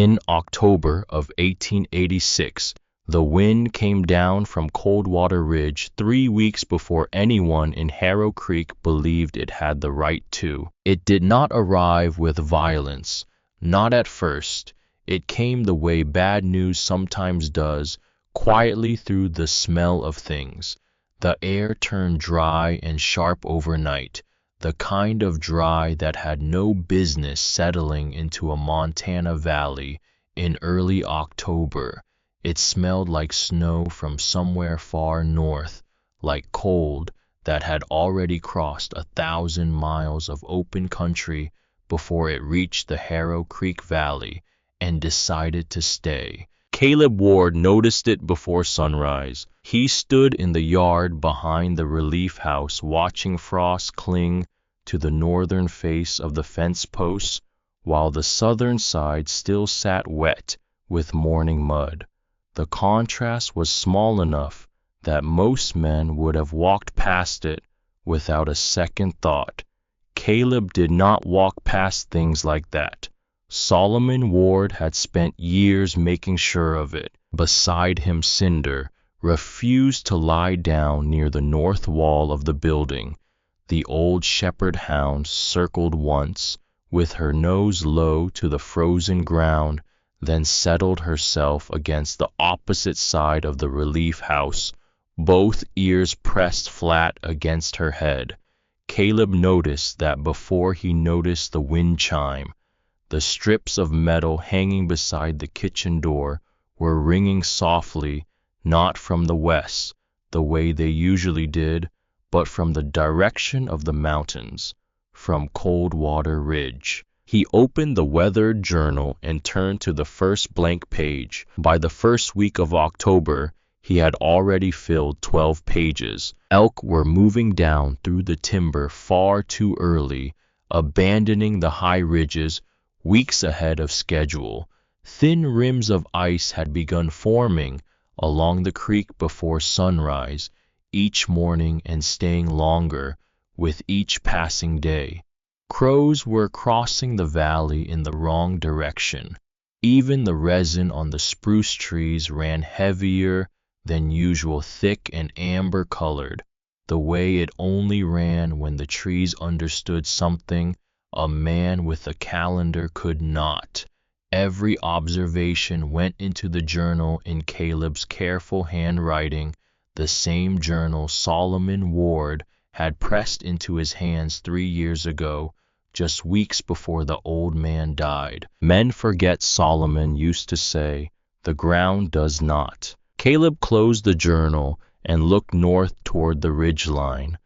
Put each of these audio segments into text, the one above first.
In October of 1886, the wind came down from Coldwater Ridge 3 weeks before anyone in Harrow Creek believed it had the right to. It did not arrive with violence, not at first. It came the way bad news sometimes does, quietly through the smell of things. The air turned dry and sharp overnight, the kind of dry that had no business settling into a Montana valley in early October. It smelled like snow from somewhere far north, like cold that had already crossed 1,000 miles of open country before it reached the Harrow Creek Valley and decided to stay. Caleb Ward noticed it before sunrise. He stood in the yard behind the relief house watching frost cling to the northern face of the fence posts, while the southern side still sat wet with morning mud. The contrast was small enough that most men would have walked past it without a second thought. Caleb did not walk past things like that. Solomon Ward had spent years making sure of it. Beside him, Cinder refused to lie down near the north wall of the building. The old shepherd hound circled once, with her nose low to the frozen ground, then settled herself against the opposite side of the relief house, both ears pressed flat against her head. Caleb noticed that before he noticed the wind chime. The strips of metal hanging beside the kitchen door were ringing softly, not from the west, the way they usually did, but from the direction of the mountains, from Coldwater Ridge. He opened the weathered journal and turned to the first blank page. By the first week of October, he had already filled 12 pages. Elk were moving down through the timber far too early, abandoning the high ridges weeks ahead of schedule. Thin rims of ice had begun forming along the creek before sunrise each morning and staying longer with each passing day. Crows were crossing the valley in the wrong direction. Even the resin on the spruce trees ran heavier than usual, thick and amber-colored, the way it only ran when the trees understood something a man with a calendar could not. Every observation went into the journal in Caleb's careful handwriting, the same journal Solomon Ward had pressed into his hands 3 years ago, just weeks before the old man died. Men forget, Solomon used to say. The ground does not. Caleb closed the journal and looked north toward the ridgeline.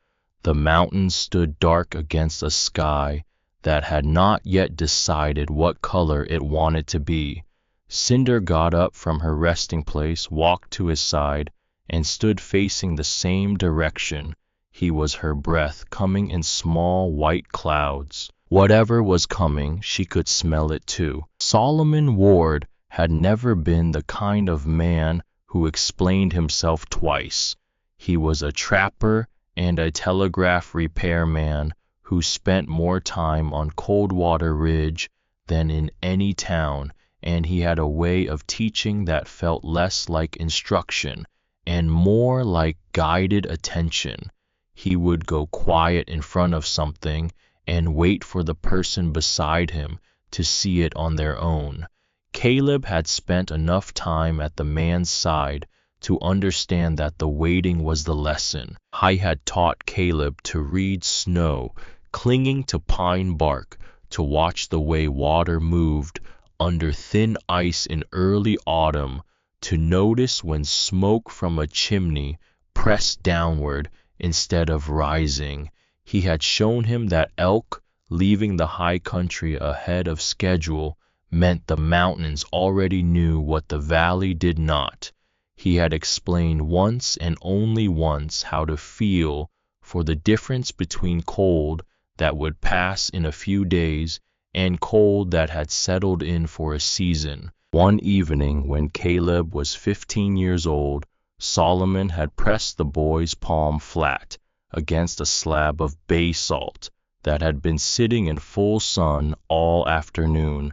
The mountains stood dark against a sky that had not yet decided what color it wanted to be. Cinder got up from her resting place, walked to his side, and stood facing the same direction. He was her breath, coming in small white clouds. Whatever was coming, she could smell it too. Solomon Ward had never been the kind of man who explained himself twice. He was a trapper and a telegraph repairman who spent more time on Coldwater Ridge than in any town, and he had a way of teaching that felt less like instruction and more like guided attention. He would go quiet in front of something and wait for the person beside him to see it on their own. Caleb had spent enough time at the man's side to understand that the waiting was the lesson. I had taught Caleb to read snow clinging to pine bark, to watch the way water moved under thin ice in early autumn, to notice when smoke from a chimney pressed downward instead of rising. He had shown him that elk leaving the high country ahead of schedule meant the mountains already knew what the valley did not. He had explained once and only once how to feel for the difference between cold that would pass in a few days and cold that had settled in for a season. One evening when Caleb was 15 years old, Solomon had pressed the boy's palm flat against a slab of bay salt that had been sitting in full sun all afternoon.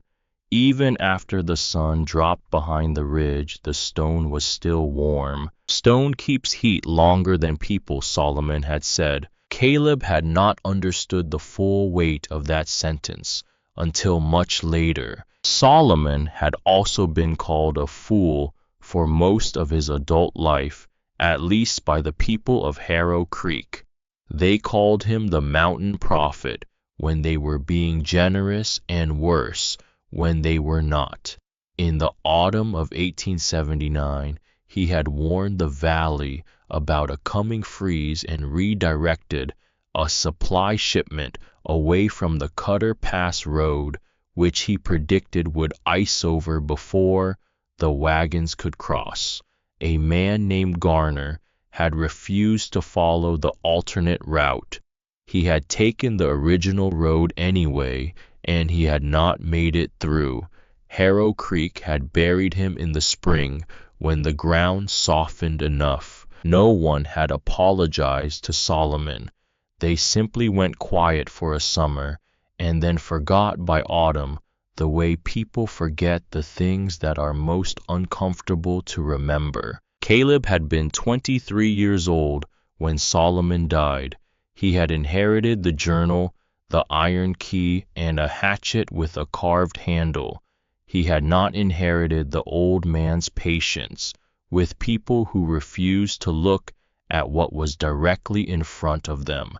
Even after the sun dropped behind the ridge, the stone was still warm. Stone keeps heat longer than people, Solomon had said. Caleb had not understood the full weight of that sentence until much later. Solomon had also been called a fool for most of his adult life, at least by the people of Harrow Creek. They called him the mountain prophet when they were being generous, and worse, when they were not. In the autumn of 1879, he had warned the valley about a coming freeze and redirected a supply shipment away from the Cutter Pass Road, which he predicted would ice over before the wagons could cross. A man named Garner had refused to follow the alternate route. He had taken the original road anyway, and he had not made it through. Harrow Creek had buried him in the spring when the ground softened enough. No one had apologized to Solomon. They simply went quiet for a summer and then forgot by autumn, the way people forget the things that are most uncomfortable to remember. Caleb had been 23 years old when Solomon died. He had inherited the journal, the iron key, and a hatchet with a carved handle. He had not inherited the old man's patience with people who refused to look at what was directly in front of them.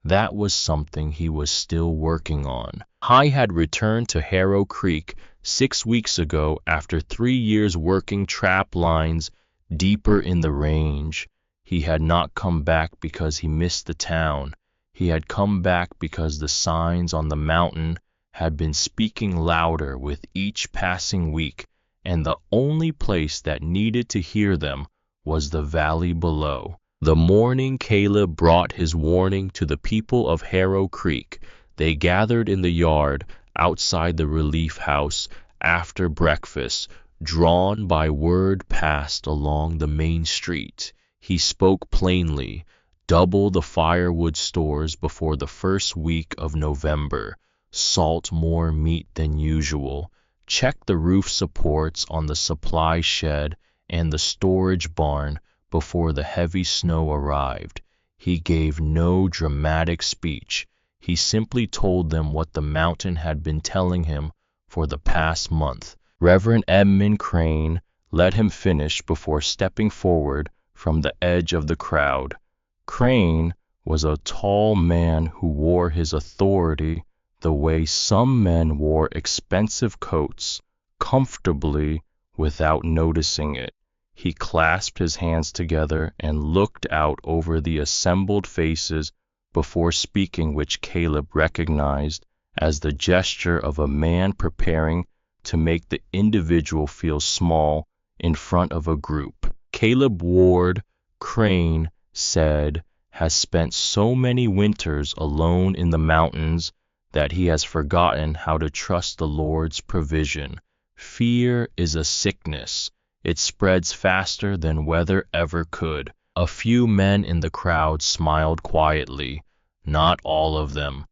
That was something he was still working on. I had returned to Harrow Creek 6 weeks ago after 3 years working trap lines deeper in the range. He had not come back because he missed the town. He had come back because the signs on the mountain had been speaking louder with each passing week, and the only place that needed to hear them was the valley below. The morning Caleb brought his warning to the people of Harrow Creek, they gathered in the yard outside the relief house after breakfast, drawn by word passed along the main street. He spoke plainly. Double the firewood stores before the first week of November. Salt more meat than usual. Check the roof supports on the supply shed and the storage barn before the heavy snow arrived. He gave no dramatic speech. He simply told them what the mountain had been telling him for the past month. Reverend Edmund Crane let him finish before stepping forward from the edge of the crowd. Crane was a tall man who wore his authority the way some men wore expensive coats, comfortably without noticing it. He clasped his hands together and looked out over the assembled faces before speaking, which Caleb recognized as the gesture of a man preparing to make the individual feel small in front of a group. Caleb Ward Crane said, has spent so many winters alone in the mountains that he has forgotten how to trust the Lord's provision. Fear is a sickness. It spreads faster than weather ever could. A few men in the crowd smiled quietly, not all of them,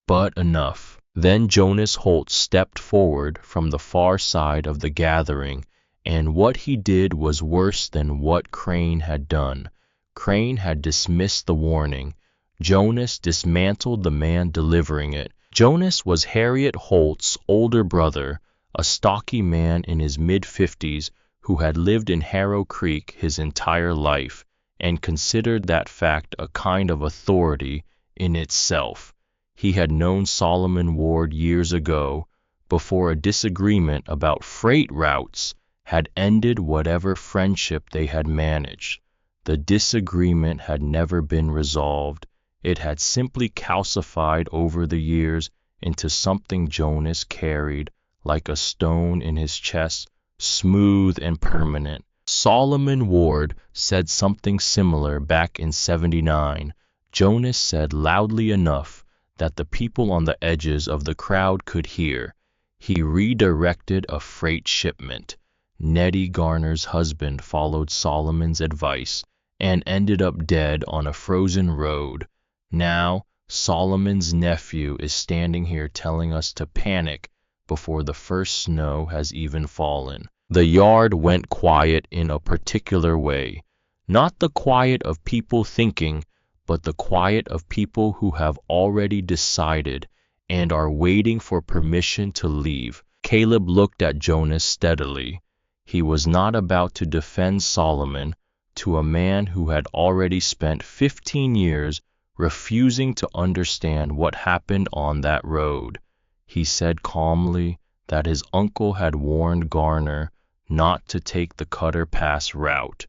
but enough. Then Jonas Holt stepped forward from the far side of the gathering, and what he did was worse than what Crane had done. Crane had dismissed the warning. Jonas dismantled the man delivering it. Jonas was Harriet Holt's older brother, a stocky man in his mid-50s who had lived in Harrow Creek his entire life and considered that fact a kind of authority in itself. He had known Solomon Ward years ago, before a disagreement about freight routes had ended whatever friendship they had managed. The disagreement had never been resolved. It had simply calcified over the years into something Jonas carried like a stone in his chest, smooth and permanent. Solomon Ward said something similar back in '79. Jonas said loudly enough that the people on the edges of the crowd could hear. He redirected a freight shipment. Nettie Garner's husband followed Solomon's advice and ended up dead on a frozen road. Now, Solomon's nephew is standing here telling us to panic before the first snow has even fallen. The yard went quiet in a particular way. Not the quiet of people thinking, but the quiet of people who have already decided and are waiting for permission to leave. Caleb looked at Jonas steadily. He was not about to defend Solomon to a man who had already spent 15 years refusing to understand what happened on that road. He said calmly that his uncle had warned Garner not to take the Cutter Pass route,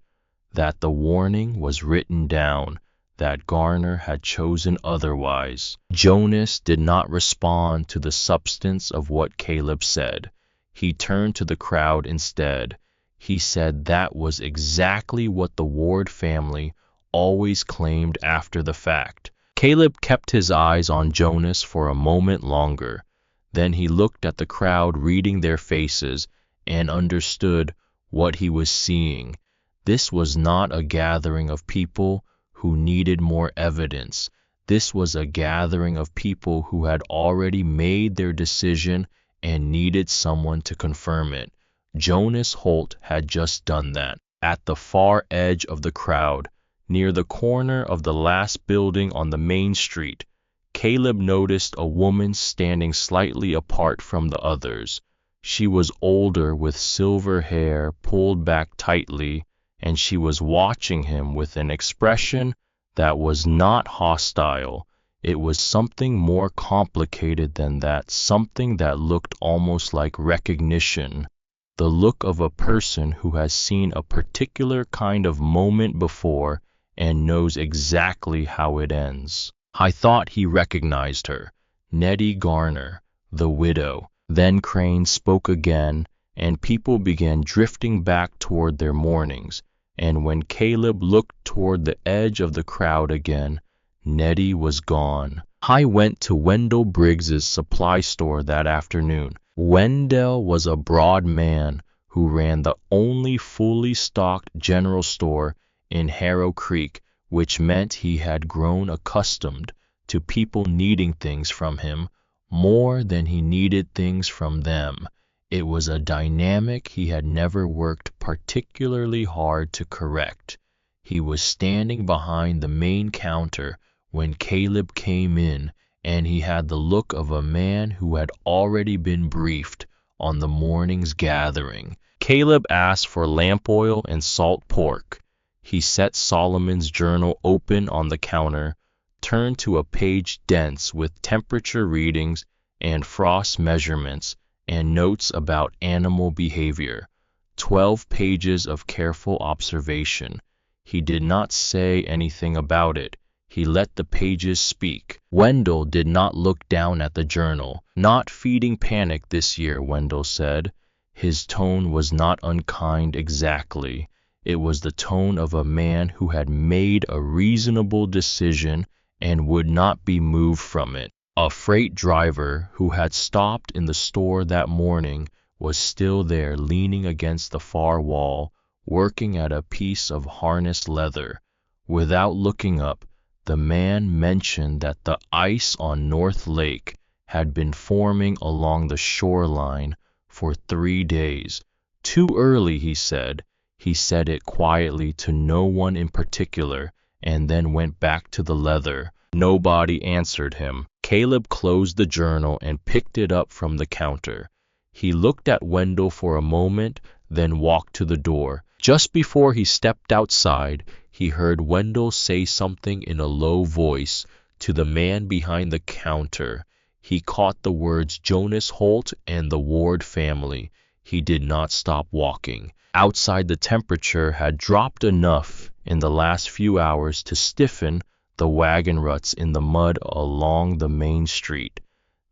that the warning was written down, that Garner had chosen otherwise. Jonas did not respond to the substance of what Caleb said. He turned to the crowd instead. He said that was exactly what the Ward family always claimed after the fact. Caleb kept his eyes on Jonas for a moment longer. Then he looked at the crowd reading their faces and understood what he was seeing. This was not a gathering of people who needed more evidence. This was a gathering of people who had already made their decision and needed someone to confirm it. Jonas Holt had just done that. At the far edge of the crowd, near the corner of the last building on the main street, Caleb noticed a woman standing slightly apart from the others. She was older with silver hair pulled back tightly, and she was watching him with an expression that was not hostile. It was something more complicated than that, something that looked almost like recognition. The look of a person who has seen a particular kind of moment before and knows exactly how it ends. I thought he recognized her, Nettie Garner, the widow. Then Crane spoke again, and people began drifting back toward their mornings. And when Caleb looked toward the edge of the crowd again, Nettie was gone. I went to Wendell Briggs's supply store that afternoon. Wendell was a broad man who ran the only fully stocked general store in Harrow Creek, which meant he had grown accustomed to people needing things from him more than he needed things from them. It was a dynamic he had never worked particularly hard to correct. He was standing behind the main counter when Caleb came in, and he had the look of a man who had already been briefed on the morning's gathering. Caleb asked for lamp oil and salt pork. He set Solomon's journal open on the counter, turned to a page dense with temperature readings and frost measurements and notes about animal behavior. 12 pages of careful observation. He did not say anything about it. He let the pages speak. Wendell did not look down at the journal. Not feeding panic this year, Wendell said. His tone was not unkind exactly. It was the tone of a man who had made a reasonable decision and would not be moved from it. A freight driver who had stopped in the store that morning was still there leaning against the far wall, working at a piece of harness leather. Without looking up, the man mentioned that the ice on North Lake had been forming along the shoreline for 3 days. Too early, he said. He said it quietly to no one in particular, and then went back to the leather. Nobody answered him. Caleb closed the journal and picked it up from the counter. He looked at Wendell for a moment, then walked to the door. Just before he stepped outside, he heard Wendell say something in a low voice to the man behind the counter. He caught the words Jonas Holt and the Ward family. He did not stop walking. Outside, the temperature had dropped enough in the last few hours to stiffen the wagon ruts in the mud along the main street.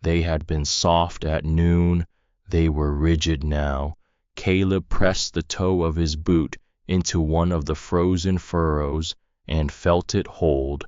They had been soft at noon. They were rigid now. Caleb pressed the toe of his boot into one of the frozen furrows and felt it hold.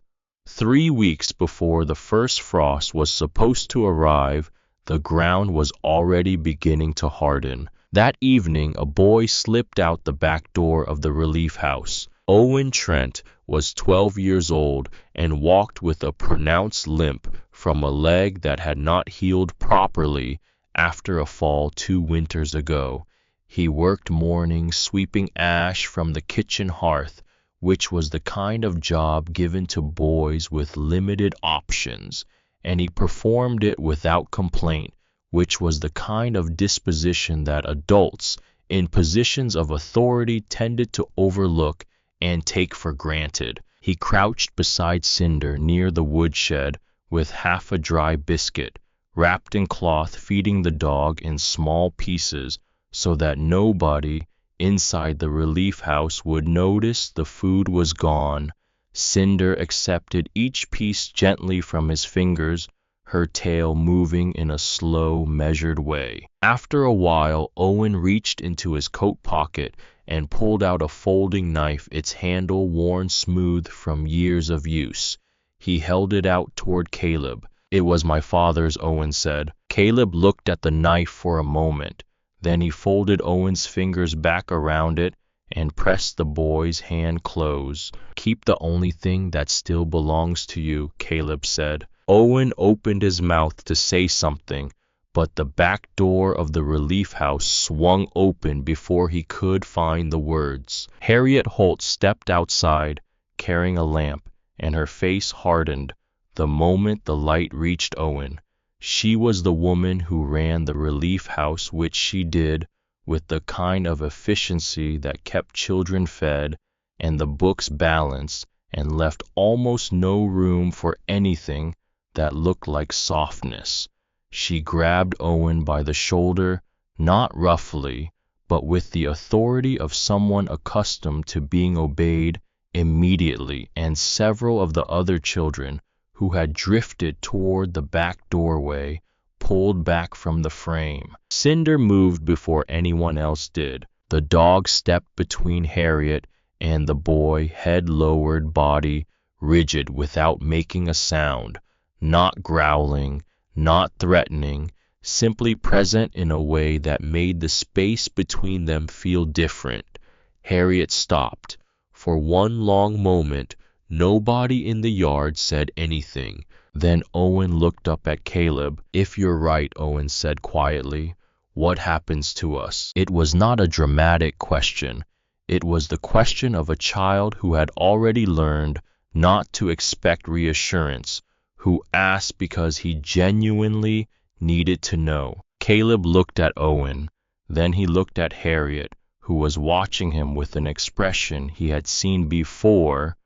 3 weeks before the first frost was supposed to arrive, the ground was already beginning to harden. That evening, a boy slipped out the back door of the relief house. Owen Trent was 12 years old and walked with a pronounced limp from a leg that had not healed properly after a fall 2 winters ago. He worked mornings sweeping ash from the kitchen hearth, which was the kind of job given to boys with limited options, and he performed it without complaint, which was the kind of disposition that adults in positions of authority tended to overlook and take for granted. He crouched beside Cinder near the woodshed with half a dry biscuit, wrapped in cloth, feeding the dog in small pieces so that nobody inside the relief house would notice the food was gone. Cinder accepted each piece gently from his fingers, her tail moving in a slow, measured way. After a while, Owen reached into his coat pocket and pulled out a folding knife, its handle worn smooth from years of use. He held it out toward Caleb. "It was my father's," Owen said. Caleb looked at the knife for a moment. Then he folded Owen's fingers back around it and pressed the boy's hand close. "Keep the only thing that still belongs to you," Caleb said. Owen opened his mouth to say something, but the back door of the relief house swung open before he could find the words. Harriet Holt stepped outside, carrying a lamp, and her face hardened the moment the light reached Owen. She was the woman who ran the relief house, which she did with the kind of efficiency that kept children fed and the books balanced and left almost no room for anything that looked like softness. She grabbed Owen by the shoulder, not roughly, but with the authority of someone accustomed to being obeyed immediately, and several of the other children who had drifted toward the back doorway pulled back from the frame. Cinder moved before anyone else did. The dog stepped between Harriet and the boy, head lowered, body rigid, without making a sound, not growling, not threatening, simply present in a way that made the space between them feel different. Harriet stopped. For one long moment, nobody in the yard said anything. Then Owen looked up at Caleb. "If you're right," Owen said quietly, "what happens to us?" It was not a dramatic question. It was the question of a child who had already learned not to expect reassurance, who asked because he genuinely needed to know. Caleb looked at Owen. Then he looked at Harriet, who was watching him with an expression he had seen before,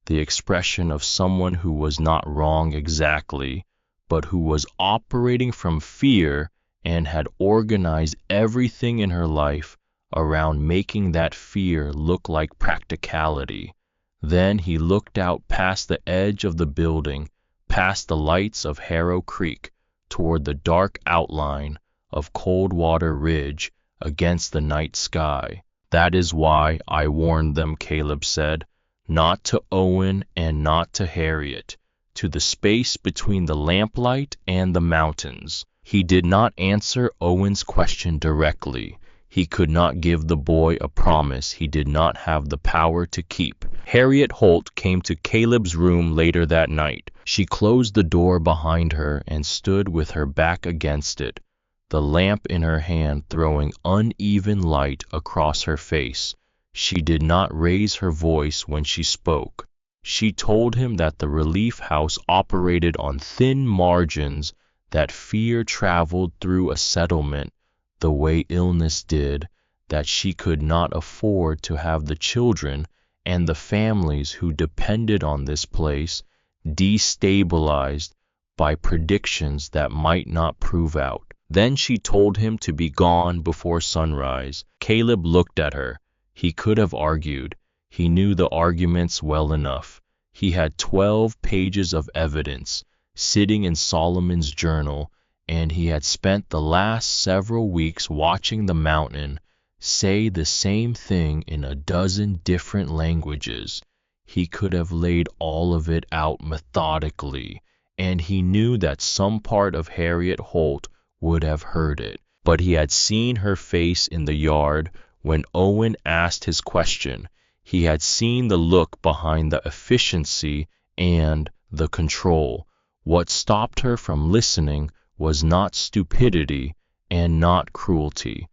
the expression of someone who was not wrong exactly, but who was operating from fear and had organized everything in her life around making that fear look like practicality. Then he looked out past the edge of the building, past the lights of Harrow Creek, toward the dark outline of Coldwater Ridge against the night sky. "That is why I warned them," Caleb said, not to Owen and not to Harriet, to the space between the lamplight and the mountains. He did not answer Owen's question directly. He could not give the boy a promise he did not have the power to keep. Harriet Holt came to Caleb's room later that night. She closed the door behind her and stood with her back against it, the lamp in her hand throwing uneven light across her face. She did not raise her voice when she spoke. She told him that the relief house operated on thin margins, that fear traveled through a settlement the way illness did, that she could not afford to have the children and the families who depended on this place destabilized by predictions that might not prove out. Then she told him to be gone before sunrise. Caleb looked at her. He could have argued. He knew the arguments well enough. He had 12 pages of evidence sitting in Solomon's journal, and he had spent the last several weeks watching the mountain say the same thing in a dozen different languages. He could have laid all of it out methodically, and he knew that some part of Harriet Holt would have heard it. But he had seen her face in the yard when Owen asked his question. He had seen the look behind the efficiency and the control. What stopped her from listening was not stupidity and not cruelty.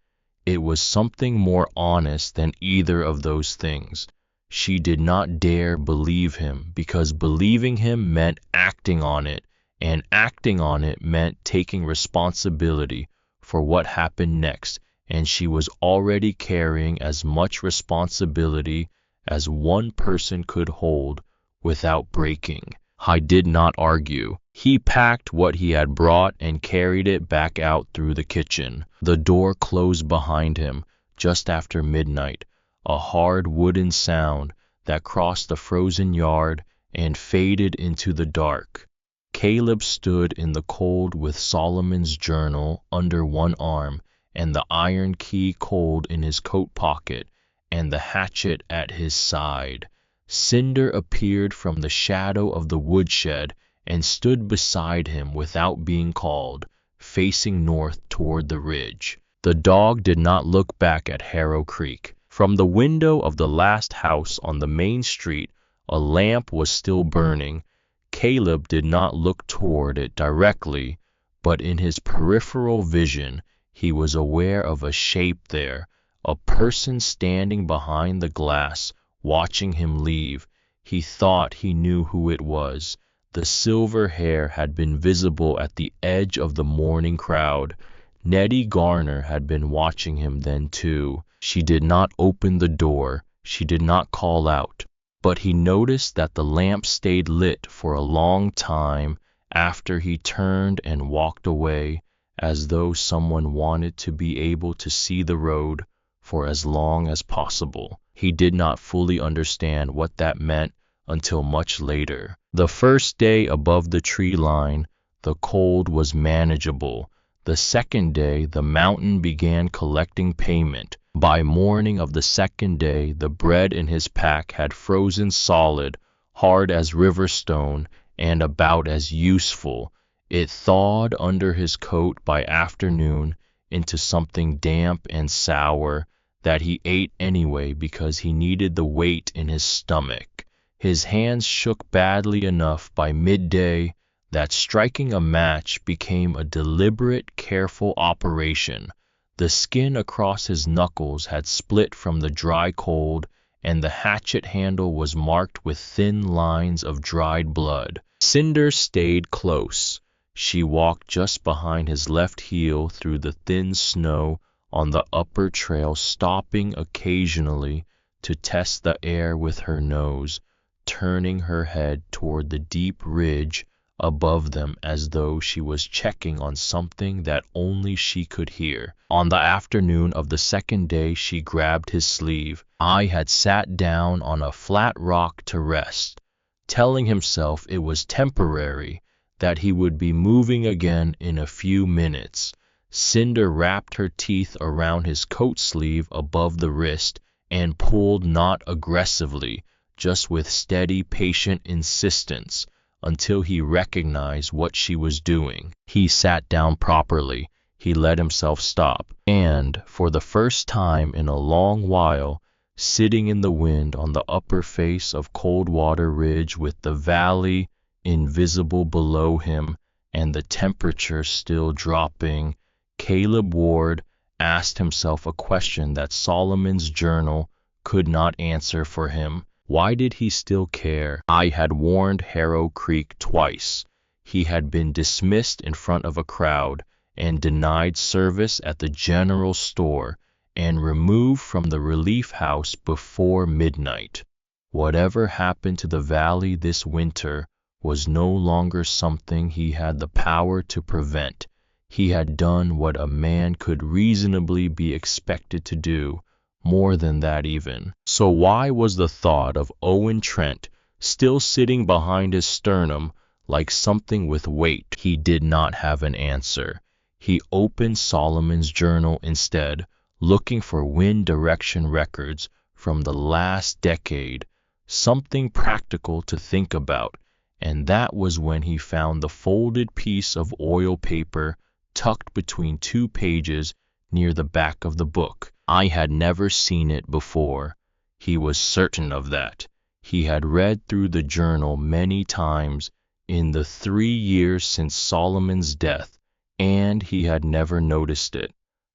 It was something more honest than either of those things. She did not dare believe him because believing him meant acting on it, and acting on it meant taking responsibility for what happened next, and she was already carrying as much responsibility as one person could hold without breaking. I did not argue. He packed what he had brought and carried it back out through the kitchen. The door closed behind him just after midnight, a hard wooden sound that crossed the frozen yard and faded into the dark. Caleb stood in the cold with Solomon's journal under one arm and the iron key cold in his coat pocket and the hatchet at his side. Cinder appeared from the shadow of the woodshed and stood beside him without being called, facing north toward the ridge. The dog did not look back at Harrow Creek. From the window of the last house on the main street, a lamp was still burning. Caleb did not look toward it directly, but in his peripheral vision, he was aware of a shape there, a person standing behind the glass, watching him leave. He thought he knew who it was. The silver hair had been visible at the edge of the morning crowd. Nettie Garner had been watching him then too. She did not open the door. She did not call out. But he noticed that the lamp stayed lit for a long time after he turned and walked away, as though someone wanted to be able to see the road for as long as possible. He did not fully understand what that meant until much later. The first day above the tree line, the cold was manageable. The second day, the mountain began collecting payment. By morning of the second day, the bread in his pack had frozen solid, hard as river stone, and about as useful. It thawed under his coat by afternoon into something damp and sour that he ate anyway because he needed the weight in his stomach. His hands shook badly enough by midday that striking a match became a deliberate, careful operation. The skin across his knuckles had split from the dry cold, and the hatchet handle was marked with thin lines of dried blood. Cinder stayed close. She walked just behind his left heel through the thin snow on the upper trail, stopping occasionally to test the air with her nose, turning her head toward the deep ridge above them as though she was checking on something that only she could hear. On the afternoon of the second day, she grabbed his sleeve. I had sat down on a flat rock to rest, telling himself it was temporary, that he would be moving again in a few minutes. Cinder wrapped her teeth around his coat sleeve above the wrist and pulled not aggressively, just with steady, patient insistence, until he recognized what she was doing. He sat down properly. He let himself stop, and, for the first time in a long while, sitting in the wind on the upper face of Coldwater Ridge with the valley invisible below him and the temperature still dropping, Caleb Ward asked himself a question that Solomon's journal could not answer for him. Why did he still care? I had warned Harrow Creek twice. He had been dismissed in front of a crowd and denied service at the general store and removed from the relief house before midnight. Whatever happened to the valley this winter was no longer something he had the power to prevent. He had done what a man could reasonably be expected to do, more than that even. So why was the thought of Owen Trent still sitting behind his sternum like something with weight? He did not have an answer. He opened Solomon's journal instead, looking for wind direction records from the last decade, something practical to think about, and that was when he found the folded piece of oil paper tucked between two pages near the back of the book. I had never seen it before. He was certain of that. He had read through the journal many times in the 3 years since Solomon's death, and he had never noticed it.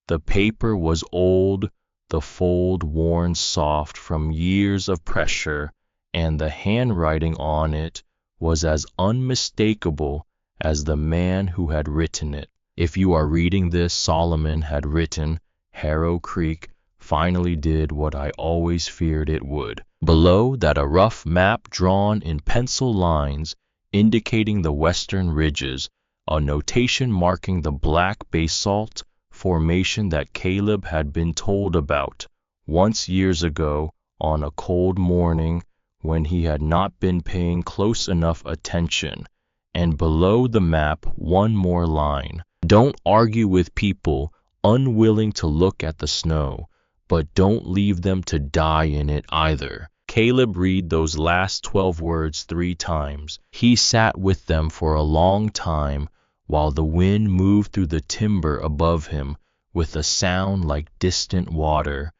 The paper was old, the fold worn soft from years of pressure, and the handwriting on it was as unmistakable as the man who had written it. If you are reading this, Solomon had written, "Harrow Creek finally did what I always feared it would." Below that, a rough map drawn in pencil lines indicating the western ridges, a notation marking the black basalt formation that Caleb had been told about once years ago on a cold morning when he had not been paying close enough attention. And below the map, one more line. Don't argue with people unwilling to look at the snow, but don't leave them to die in it either. Caleb read those last 12 words 3 times. He sat with them for a long time while the wind moved through the timber above him with a sound like distant water.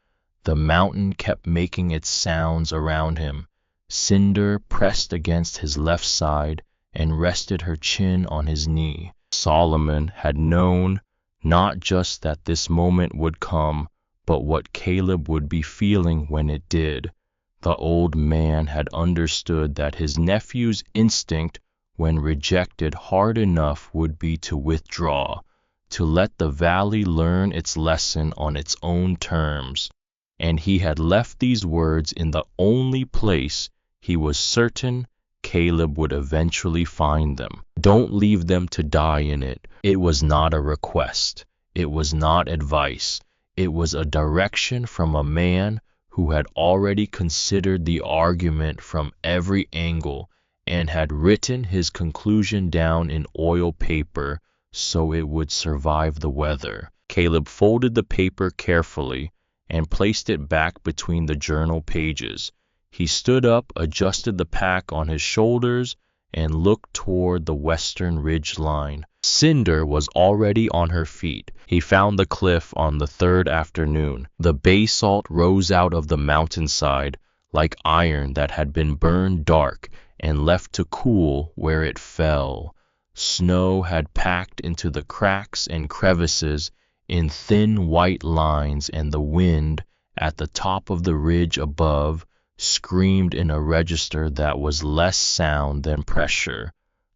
The mountain kept making its sounds around him. Cinder pressed against his left side and rested her chin on his knee. Solomon had known not just that this moment would come, but what Caleb would be feeling when it did. The old man had understood that his nephew's instinct when rejected hard enough would be to withdraw, to let the valley learn its lesson on its own terms. And he had left these words in the only place he was certain Caleb would eventually find them. Don't leave them to die in it. It was not a request. It was not advice. It was a direction from a man who had already considered the argument from every angle and had written his conclusion down in oil paper so it would survive the weather. Caleb folded the paper carefully and placed it back between the journal pages. He stood up, adjusted the pack on his shoulders, and looked toward the western ridge line. Cinder was already on her feet. He found the cliff on the 3rd afternoon. The basalt rose out of the mountainside like iron that had been burned dark and left to cool where it fell. Snow had packed into the cracks and crevices in thin white lines, and the wind at the top of the ridge above screamed in a register that was less sound than pressure.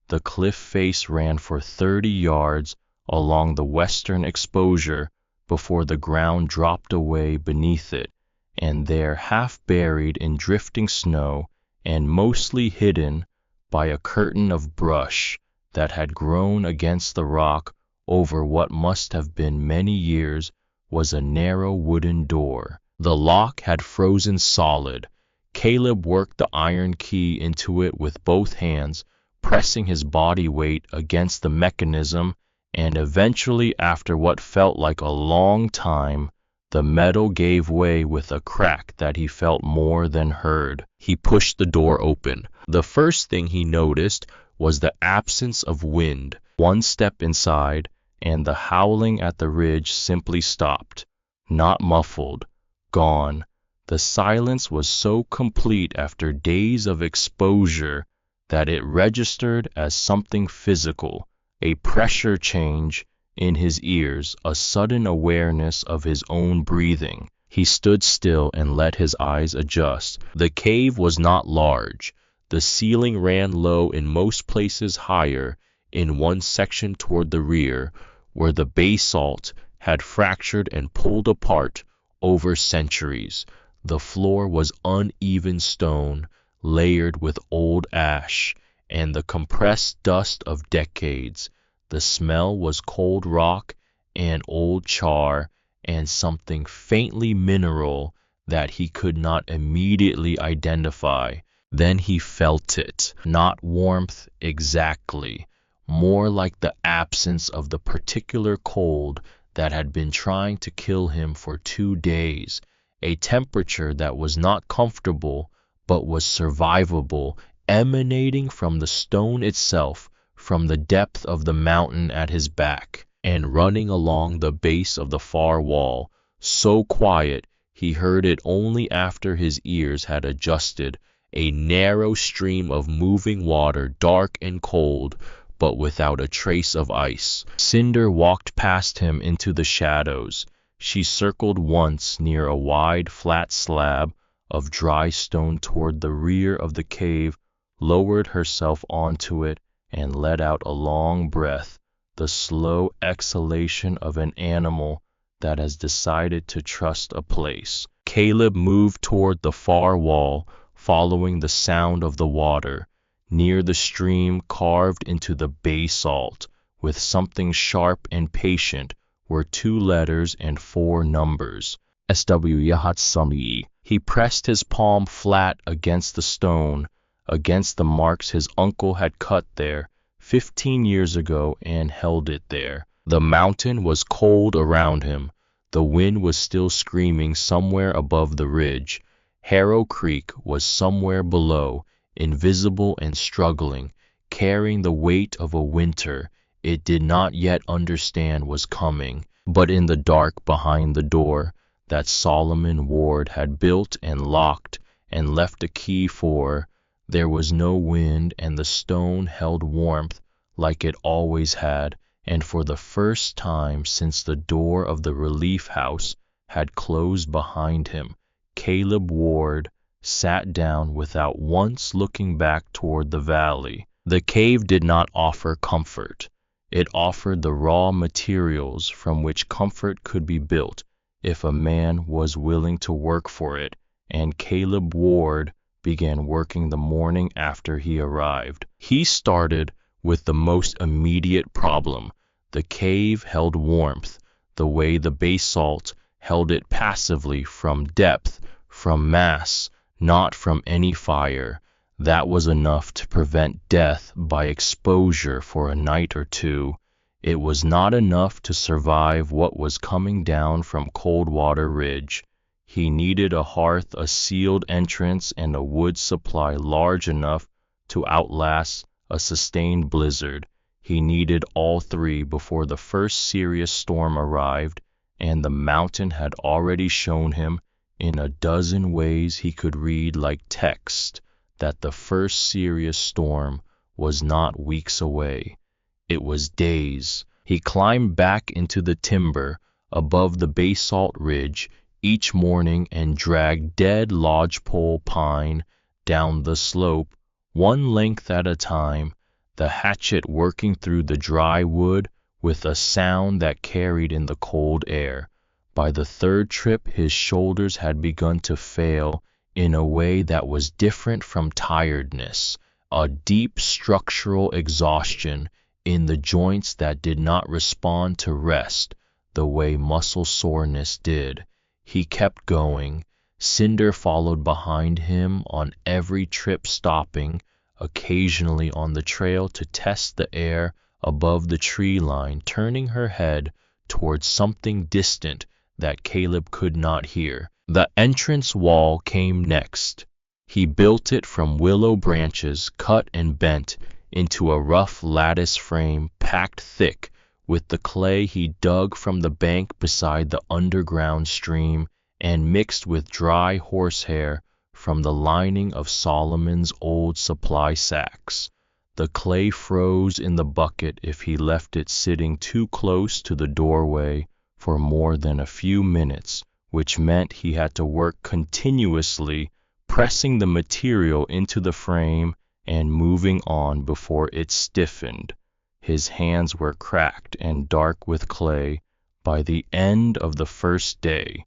The cliff face ran for 30 yards along the western exposure before the ground dropped away beneath it, and there, half buried in drifting snow and mostly hidden by a curtain of brush that had grown against the rock over what must have been many years, was a narrow wooden door. The lock had frozen solid. Caleb worked the iron key into it with both hands, pressing his body weight against the mechanism, and eventually, after what felt like a long time, the metal gave way with a crack that he felt more than heard. He pushed the door open. The first thing he noticed was the absence of wind. One step inside, and the howling at the ridge simply stopped. Not muffled. Gone. The silence was so complete after days of exposure that it registered as something physical, a pressure change in his ears, a sudden awareness of his own breathing. He stood still and let his eyes adjust. The cave was not large. The ceiling ran low, in most places higher in one section toward the rear, where the basalt had fractured and pulled apart over centuries. The floor was uneven stone, layered with old ash and the compressed dust of decades. The smell was cold rock and old char and something faintly mineral that he could not immediately identify. Then he felt it. Not warmth exactly, more like the absence of the particular cold that had been trying to kill him for 2 days. A temperature that was not comfortable but was survivable, emanating from the stone itself, from the depth of the mountain at his back, and running along the base of the far wall, so quiet he heard it only after his ears had adjusted, a narrow stream of moving water, dark and cold, but without a trace of ice. Cinder walked past him into the shadows. She circled once near a wide, flat slab of dry stone toward the rear of the cave, lowered herself onto it, and let out a long breath, the slow exhalation of an animal that has decided to trust a place. Caleb moved toward the far wall, following the sound of the water. Near the stream, carved into the basalt with something sharp and patient, were 2 letters and 4 numbers. SW Yahatsami. He pressed his palm flat against the stone, against the marks his uncle had cut there 15 years ago, and held it there. The mountain was cold around him. The wind was still screaming somewhere above the ridge. Harrow Creek was somewhere below, invisible and struggling, carrying the weight of a winter it did not yet understand was coming. But in the dark behind the door that Solomon Ward had built and locked and left a key for, there was no wind, and the stone held warmth like it always had, and for the first time since the door of the relief house had closed behind him, Caleb Ward sat down without once looking back toward the valley. The cave did not offer comfort. It offered the raw materials from which comfort could be built if a man was willing to work for it, and Caleb Ward began working the morning after he arrived. He started with the most immediate problem. The cave held warmth, the way the basalt held it passively from depth, from mass, not from any fire. That was enough to prevent death by exposure for a night or 2. It was not enough to survive what was coming down from Coldwater Ridge. He needed a hearth, a sealed entrance, and a wood supply large enough to outlast a sustained blizzard. He needed all 3 before the first serious storm arrived, and the mountain had already shown him in a dozen ways he could read like text that the first serious storm was not weeks away. It was days. He climbed back into the timber above the basalt ridge each morning and dragged dead lodgepole pine down the slope, one length at a time, the hatchet working through the dry wood with a sound that carried in the cold air. By the 3rd trip, his shoulders had begun to fail in a way that was different from tiredness, a deep structural exhaustion in the joints that did not respond to rest the way muscle soreness did. He kept going. Cinder followed behind him on every trip, stopping occasionally on the trail to test the air above the tree line, turning her head towards something distant that Caleb could not hear. The entrance wall came next. He built it from willow branches cut and bent into a rough lattice frame packed thick with the clay he dug from the bank beside the underground stream and mixed with dry horsehair from the lining of Solomon's old supply sacks. The clay froze in the bucket if he left it sitting too close to the doorway for more than a few minutes, which meant he had to work continuously, pressing the material into the frame and moving on before it stiffened. His hands were cracked and dark with clay by the end of the first day.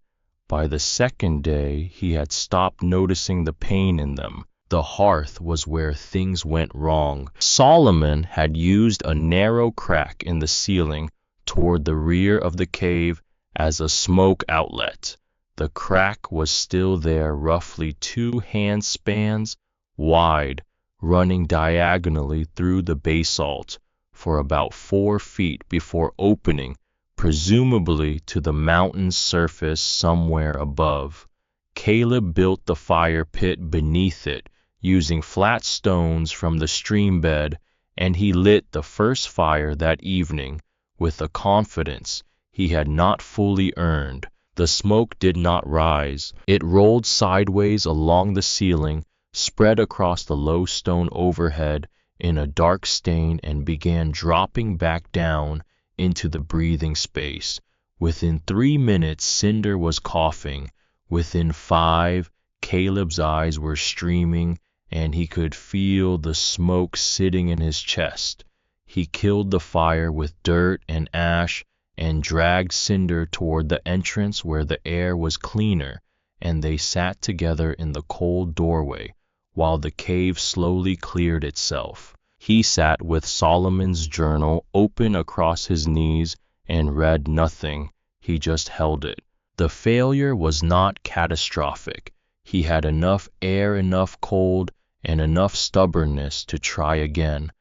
By the second day, he had stopped noticing the pain in them. The hearth was where things went wrong. Solomon had used a narrow crack in the ceiling toward the rear of the cave as a smoke outlet. The crack was still there, roughly 2 handspans wide, running diagonally through the basalt for about 4 feet before opening, presumably to the mountain's surface somewhere above. Caleb built the fire pit beneath it, using flat stones from the stream bed, and he lit the first fire that evening with a confidence he had not fully earned. The smoke did not rise. It rolled sideways along the ceiling, spread across the low stone overhead in a dark stain and began dropping back down into the breathing space. Within 3 minutes, Cinder was coughing. Within 5, Caleb's eyes were streaming, and he could feel the smoke sitting in his chest. He killed the fire with dirt and ash and dragged Cinder toward the entrance where the air was cleaner, and they sat together in the cold doorway while the cave slowly cleared itself. He sat with Solomon's journal open across his knees and read nothing. He just held it. The failure was not catastrophic. He had enough air, enough cold, and enough stubbornness to try again.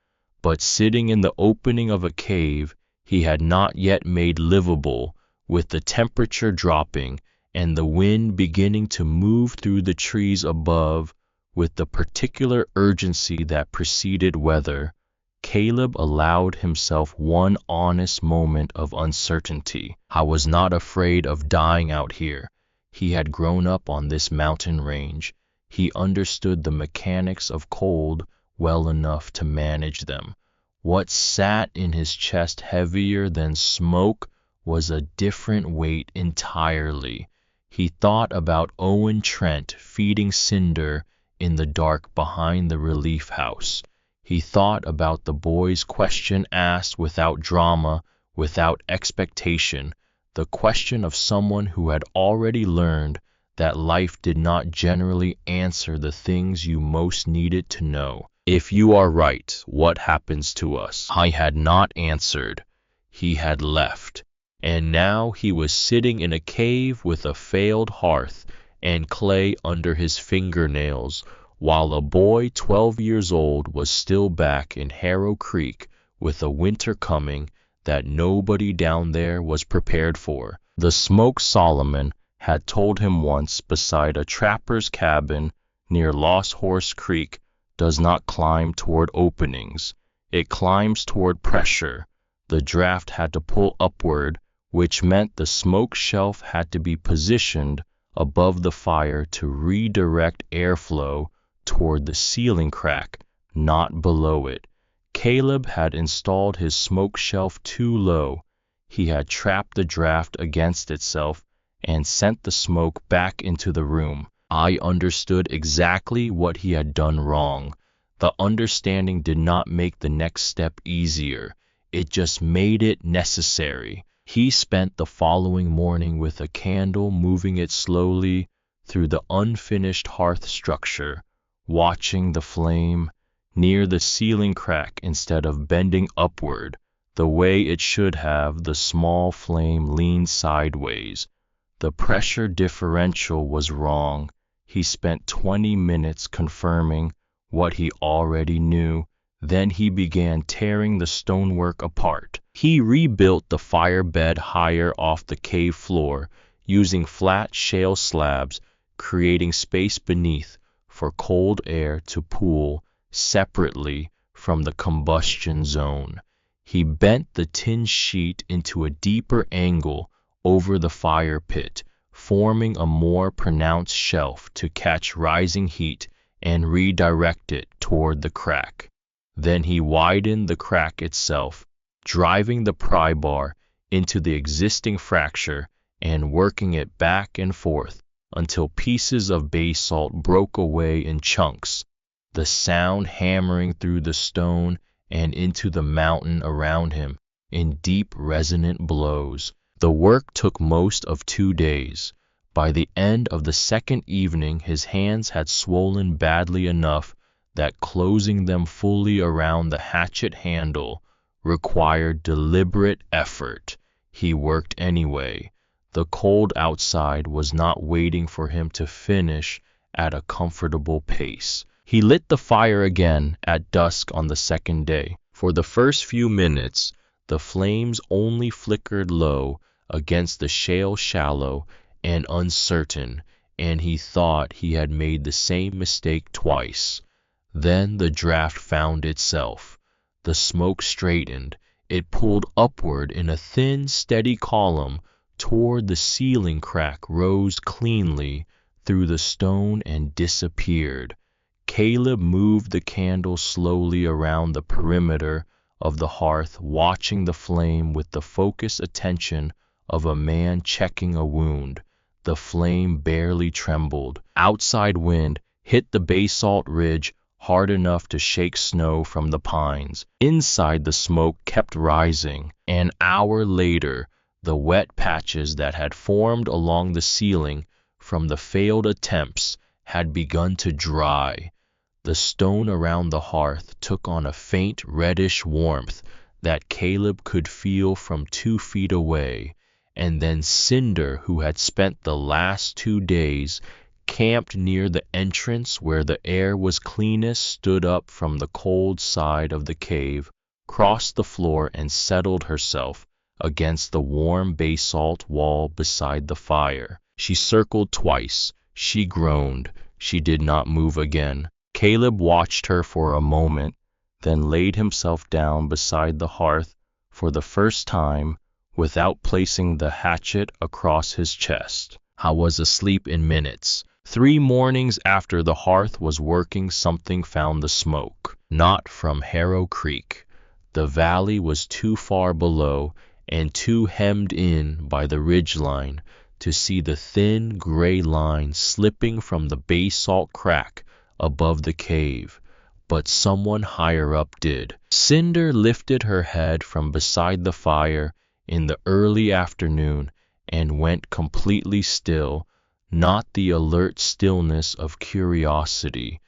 But sitting in the opening of a cave he had not yet made livable, with the temperature dropping and the wind beginning to move through the trees above with the particular urgency that preceded weather, Caleb allowed himself one honest moment of uncertainty. I was not afraid of dying out here. He had grown up on this mountain range. He understood the mechanics of cold well enough to manage them. What sat in his chest heavier than smoke was a different weight entirely. He thought about Owen Trent feeding Cinder in the dark behind the relief house. He thought about the boy's question asked without drama, without expectation, the question of someone who had already learned that life did not generally answer the things you most needed to know. If you are right, what happens to us? I had not answered. He had left. And now he was sitting in a cave with a failed hearth and clay under his fingernails, while a boy 12 years old was still back in Harrow Creek with a winter coming that nobody down there was prepared for. The smoke Solomon had told him once beside a trapper's cabin near Lost Horse Creek does not climb toward openings. It climbs toward pressure. The draft had to pull upward, which meant the smoke shelf had to be positioned above the fire to redirect airflow toward the ceiling crack, not below it. Caleb had installed his smoke shelf too low. He had trapped the draft against itself and sent the smoke back into the room. I understood exactly what he had done wrong. The understanding did not make the next step easier. It just made it necessary. He spent the following morning with a candle, moving it slowly through the unfinished hearth structure, watching the flame near the ceiling crack instead of bending upward the way it should have. The small flame leaned sideways. The pressure differential was wrong. He spent 20 minutes confirming what he already knew. Then he began tearing the stonework apart. He rebuilt the fire bed higher off the cave floor, using flat shale slabs, creating space beneath for cold air to pool separately from the combustion zone. He bent the tin sheet into a deeper angle over the fire pit, forming a more pronounced shelf to catch rising heat and redirect it toward the crack. Then he widened the crack itself, driving the pry bar into the existing fracture and working it back and forth until pieces of basalt broke away in chunks, the sound hammering through the stone and into the mountain around him in deep resonant blows. The work took most of 2 days. By the end of the second evening, his hands had swollen badly enough that closing them fully around the hatchet handle required deliberate effort. He worked anyway. The cold outside was not waiting for him to finish at a comfortable pace. He lit the fire again at dusk on the second day. For the first few minutes, the flames only flickered low against the shale, shallow and uncertain, and he thought he had made the same mistake twice. Then the draft found itself. The smoke straightened. It pulled upward in a thin, steady column toward the ceiling crack, rose cleanly through the stone and disappeared. Caleb moved the candle slowly around the perimeter of the hearth, watching the flame with the focused attention of a man checking a wound. The flame barely trembled. Outside wind hit the basalt ridge hard enough to shake snow from the pines. Inside, the smoke kept rising. An hour later, the wet patches that had formed along the ceiling from the failed attempts had begun to dry. The stone around the hearth took on a faint reddish warmth that Caleb could feel from 2 feet away. And then Cinder, who had spent the last 2 days camped near the entrance where the air was cleanest, stood up from the cold side of the cave, crossed the floor, and settled herself against the warm basalt wall beside the fire. She circled twice. She groaned. She did not move again. Caleb watched her for a moment, then laid himself down beside the hearth for the first time without placing the hatchet across his chest. I was asleep in minutes. 3 mornings after the hearth was working, something found the smoke. Not from Harrow Creek. The valley was too far below and too hemmed in by the ridgeline to see the thin gray line slipping from the basalt crack above the cave, but someone higher up did. Cinder lifted her head from beside the fire in the early afternoon and went completely still, not the alert stillness of curiosity,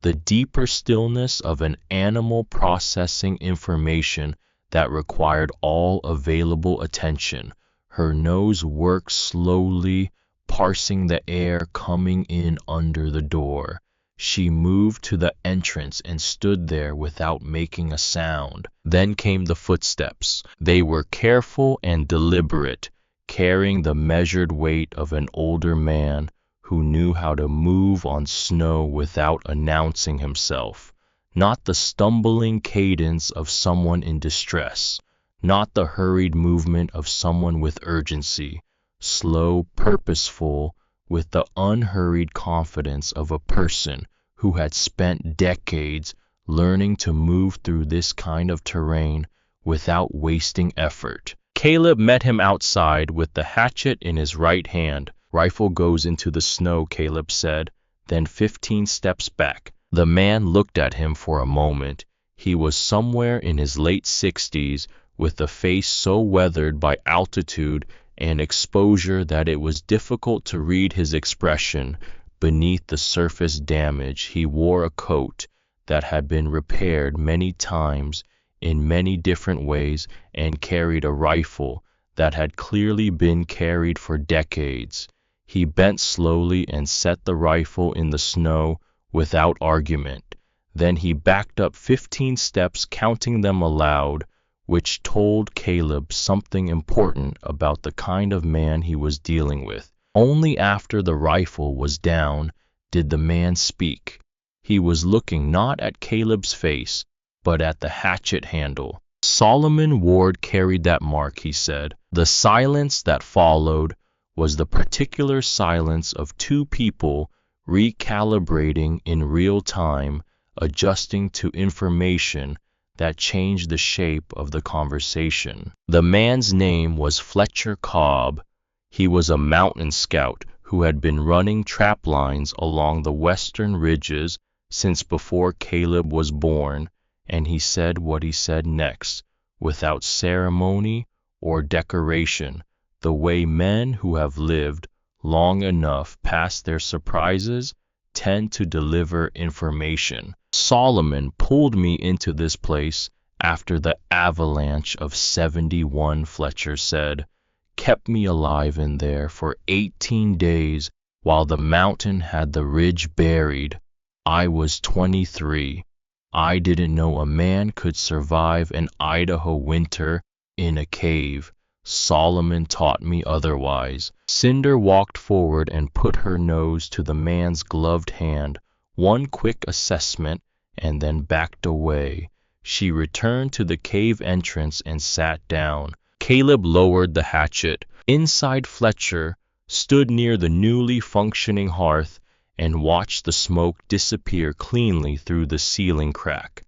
the deeper stillness of an animal processing information that required all available attention. Her nose worked slowly, parsing the air coming in under the door. She moved to the entrance and stood there without making a sound. Then came the footsteps. They were careful and deliberate, carrying the measured weight of an older man who knew how to move on snow without announcing himself. Not the stumbling cadence of someone in distress, not the hurried movement of someone with urgency. Slow, purposeful, with the unhurried confidence of a person who had spent decades learning to move through this kind of terrain without wasting effort. Caleb met him outside with the hatchet in his right hand. "Rifle goes into the snow," Caleb said, then 15 steps back. The man looked at him for a moment. He was somewhere in his late 60s, with a face so weathered by altitude and exposure that it was difficult to read his expression beneath the surface damage. He wore a coat that had been repaired many times in many different ways and carried a rifle that had clearly been carried for decades. He bent slowly and set the rifle in the snow without argument. Then he backed up 15 steps, counting them aloud, which told Caleb something important about the kind of man he was dealing with. Only after the rifle was down did the man speak. He was looking not at Caleb's face, but at the hatchet handle. "Solomon Ward carried that mark," he said. The silence that followed was the particular silence of 2 people recalibrating in real time, adjusting to information that changed the shape of the conversation. The man's name was Fletcher Cobb. He was a mountain scout who had been running trap lines along the western ridges since before Caleb was born, and he said what he said next, without ceremony or decoration, the way men who have lived long enough past their surprises tend to deliver information. "Solomon pulled me into this place after the avalanche of '71, Fletcher said. "Kept me alive in there for 18 days while the mountain had the ridge buried. I was 23. I didn't know a man could survive an Idaho winter in a cave. Solomon taught me otherwise." Cinder walked forward and put her nose to the man's gloved hand, one quick assessment, and then backed away. She returned to the cave entrance and sat down. Caleb lowered the hatchet. Inside, Fletcher stood near the newly functioning hearth and watched the smoke disappear cleanly through the ceiling crack.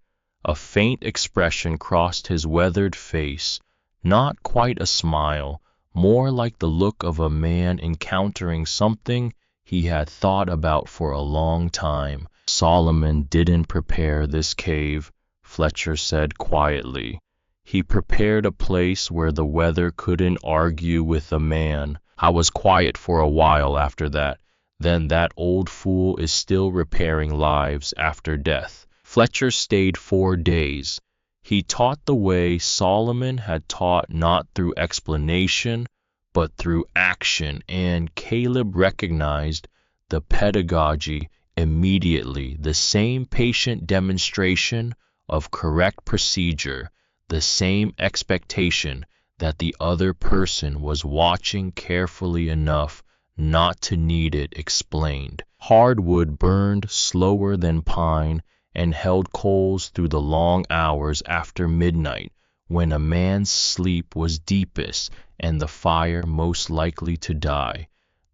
A faint expression crossed his weathered face, not quite a smile, more like the look of a man encountering something he had thought about for a long time. Solomon didn't prepare this cave, Fletcher said quietly. He prepared a place where the weather couldn't argue with a man. I was quiet for a while after that. Then that old fool is still repairing lives after death. Fletcher stayed 4 days. He taught the way Solomon had taught, not through explanation, but through action, and Caleb recognized the pedagogy immediately, the same patient demonstration of correct procedure, the same expectation that the other person was watching carefully enough not to need it explained. Hardwood burned slower than pine and held coals through the long hours after midnight, when a man's sleep was deepest and the fire most likely to die.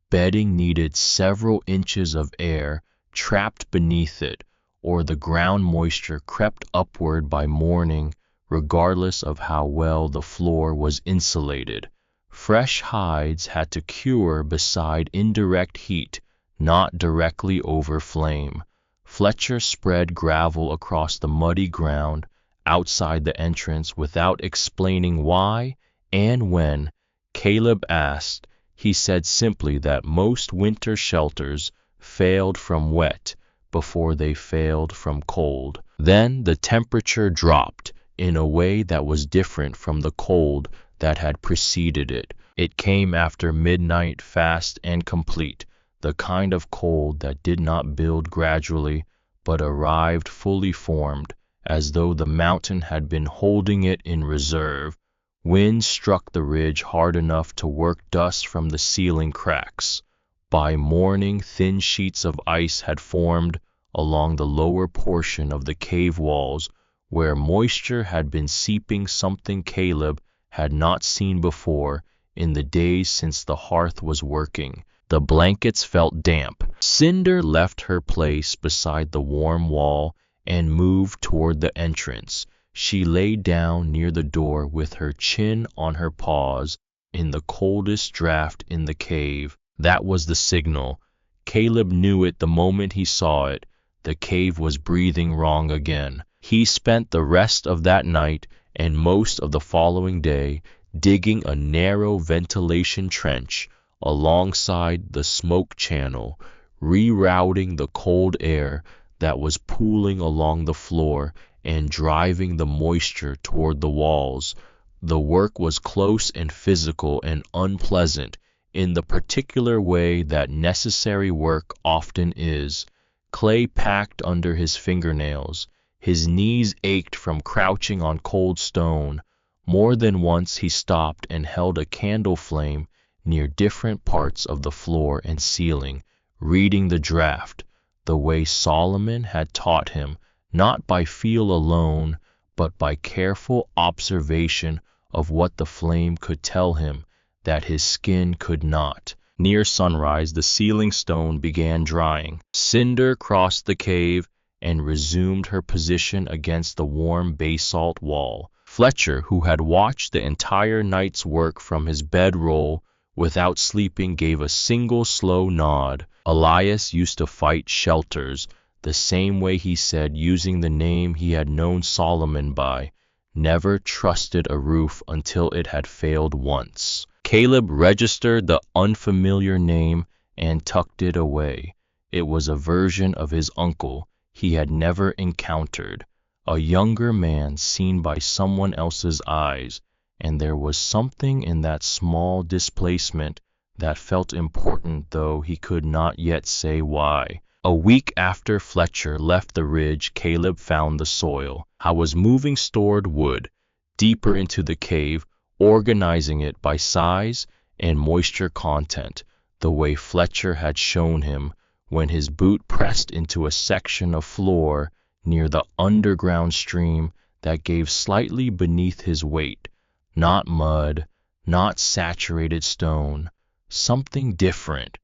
Bedding needed several inches of air trapped beneath it, or the ground moisture crept upward by morning, regardless of how well the floor was insulated. Fresh hides had to cure beside indirect heat, not directly over flame. Fletcher spread gravel across the muddy ground outside the entrance without explaining why and when Caleb asked. He said simply that most winter shelters failed from wet before they failed from cold. Then the temperature dropped in a way that was different from the cold that had preceded it. It came after midnight, fast and complete, the kind of cold that did not build gradually, but arrived fully formed, as though the mountain had been holding it in reserve. Wind struck the ridge hard enough to work dust from the ceiling cracks. By morning, thin sheets of ice had formed along the lower portion of the cave walls, where moisture had been seeping, something Caleb had not seen before in the days since the hearth was working. The blankets felt damp. Cinder left her place beside the warm wall and moved toward the entrance. She lay down near the door with her chin on her paws in the coldest draft in the cave. That was the signal. Caleb knew it the moment he saw it. The cave was breathing wrong again. He spent the rest of that night and most of the following day digging a narrow ventilation trench alongside the smoke channel, rerouting the cold air that was pooling along the floor and driving the moisture toward the walls. The work was close and physical and unpleasant in the particular way that necessary work often is. Clay packed under his fingernails. His knees ached from crouching on cold stone. More than once he stopped and held a candle flame near different parts of the floor and ceiling, reading the draft, the way Solomon had taught him, not by feel alone, but by careful observation of what the flame could tell him that his skin could not. Near sunrise, the ceiling stone began drying. Cinder crossed the cave and resumed her position against the warm basalt wall. Fletcher, who had watched the entire night's work from his bedroll without sleeping, gave a single slow nod. Elias used to fight shelters, the same way, he said, using the name he had known Solomon by. Never trusted a roof until it had failed once. Caleb registered the unfamiliar name and tucked it away. It was a version of his uncle he had never encountered, a younger man seen by someone else's eyes, and there was something in that small displacement that felt important, though he could not yet say why. A week after Fletcher left the ridge, Caleb found the soil. I was moving stored wood deeper into the cave, organizing it by size and moisture content, the way Fletcher had shown him when his boot pressed into a section of floor near the underground stream that gave slightly beneath his weight. Not mud, not saturated stone, something different.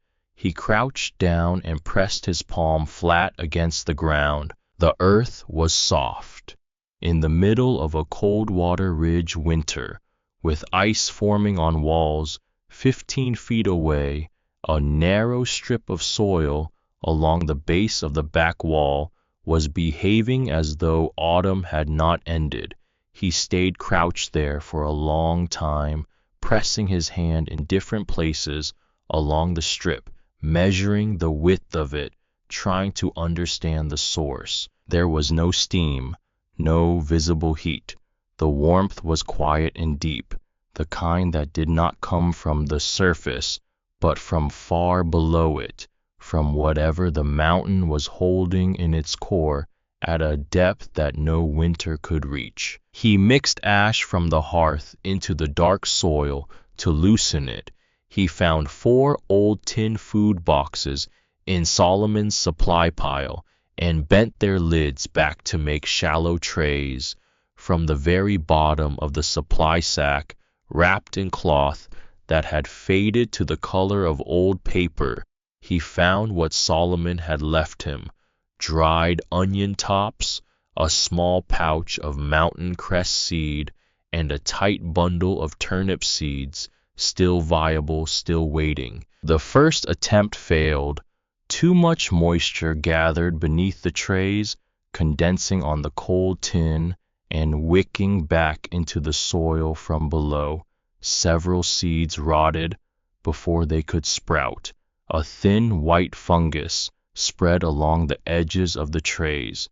He crouched down and pressed his palm flat against the ground. The earth was soft. In the middle of a cold water ridge winter, with ice forming on walls 15 feet away, a narrow strip of soil along the base of the back wall was behaving as though autumn had not ended. He stayed crouched there for a long time, pressing his hand in different places along the strip, measuring the width of it, trying to understand the source. There was no steam, no visible heat. The warmth was quiet and deep, the kind that did not come from the surface, but from far below it, from whatever the mountain was holding in its core at a depth that no winter could reach. He mixed ash from the hearth into the dark soil to loosen it. He found 4 old tin food boxes in Solomon's supply pile and bent their lids back to make shallow trays. From the very bottom of the supply sack, wrapped in cloth that had faded to the color of old paper, he found what Solomon had left him: dried onion tops, a small pouch of mountain cress seed, and a tight bundle of turnip seeds, still viable, still waiting. The first attempt failed. Too much moisture gathered beneath the trays, condensing on the cold tin and wicking back into the soil from below. Several seeds rotted before they could sprout. A thin white fungus spread along the edges of the trays.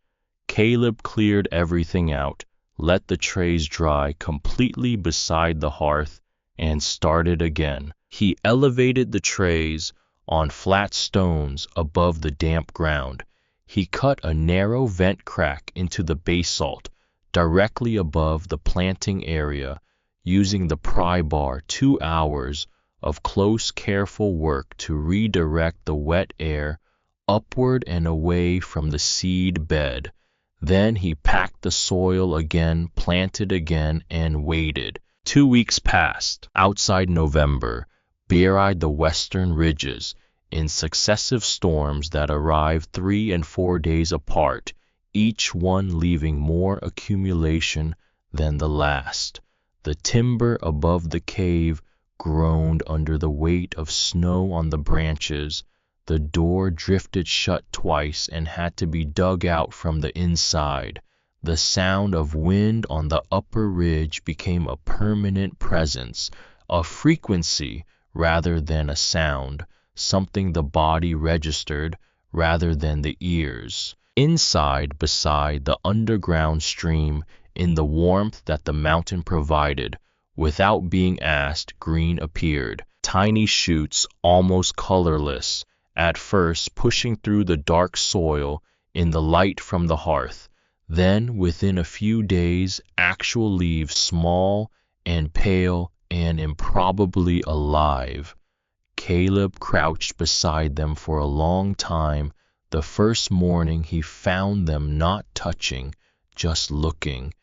Caleb cleared everything out, let the trays dry completely beside the hearth, and started again. He elevated the trays on flat stones above the damp ground. He cut a narrow vent crack into the basalt directly above the planting area, using the pry bar. 2 hours of close, careful work to redirect the wet air upward and away from the seed bed. Then he packed the soil again, planted again, and waited. 2 weeks passed. Outside November buried the western ridges in successive storms that arrived 3 and 4 days apart, each one leaving more accumulation than the last. The timber above the cave groaned under the weight of snow on the branches. The door drifted shut twice and had to be dug out from the inside. The sound of wind on the upper ridge became a permanent presence, a frequency rather than a sound, something the body registered rather than the ears. Inside, beside the underground stream, in the warmth that the mountain provided, without being asked, green appeared. Tiny shoots, almost colorless, at first pushing through the dark soil in the light from the hearth. Then, within a few days, actual leaves, small and pale and improbably alive. Caleb crouched beside them for a long time. The first morning he found them not touching, just looking.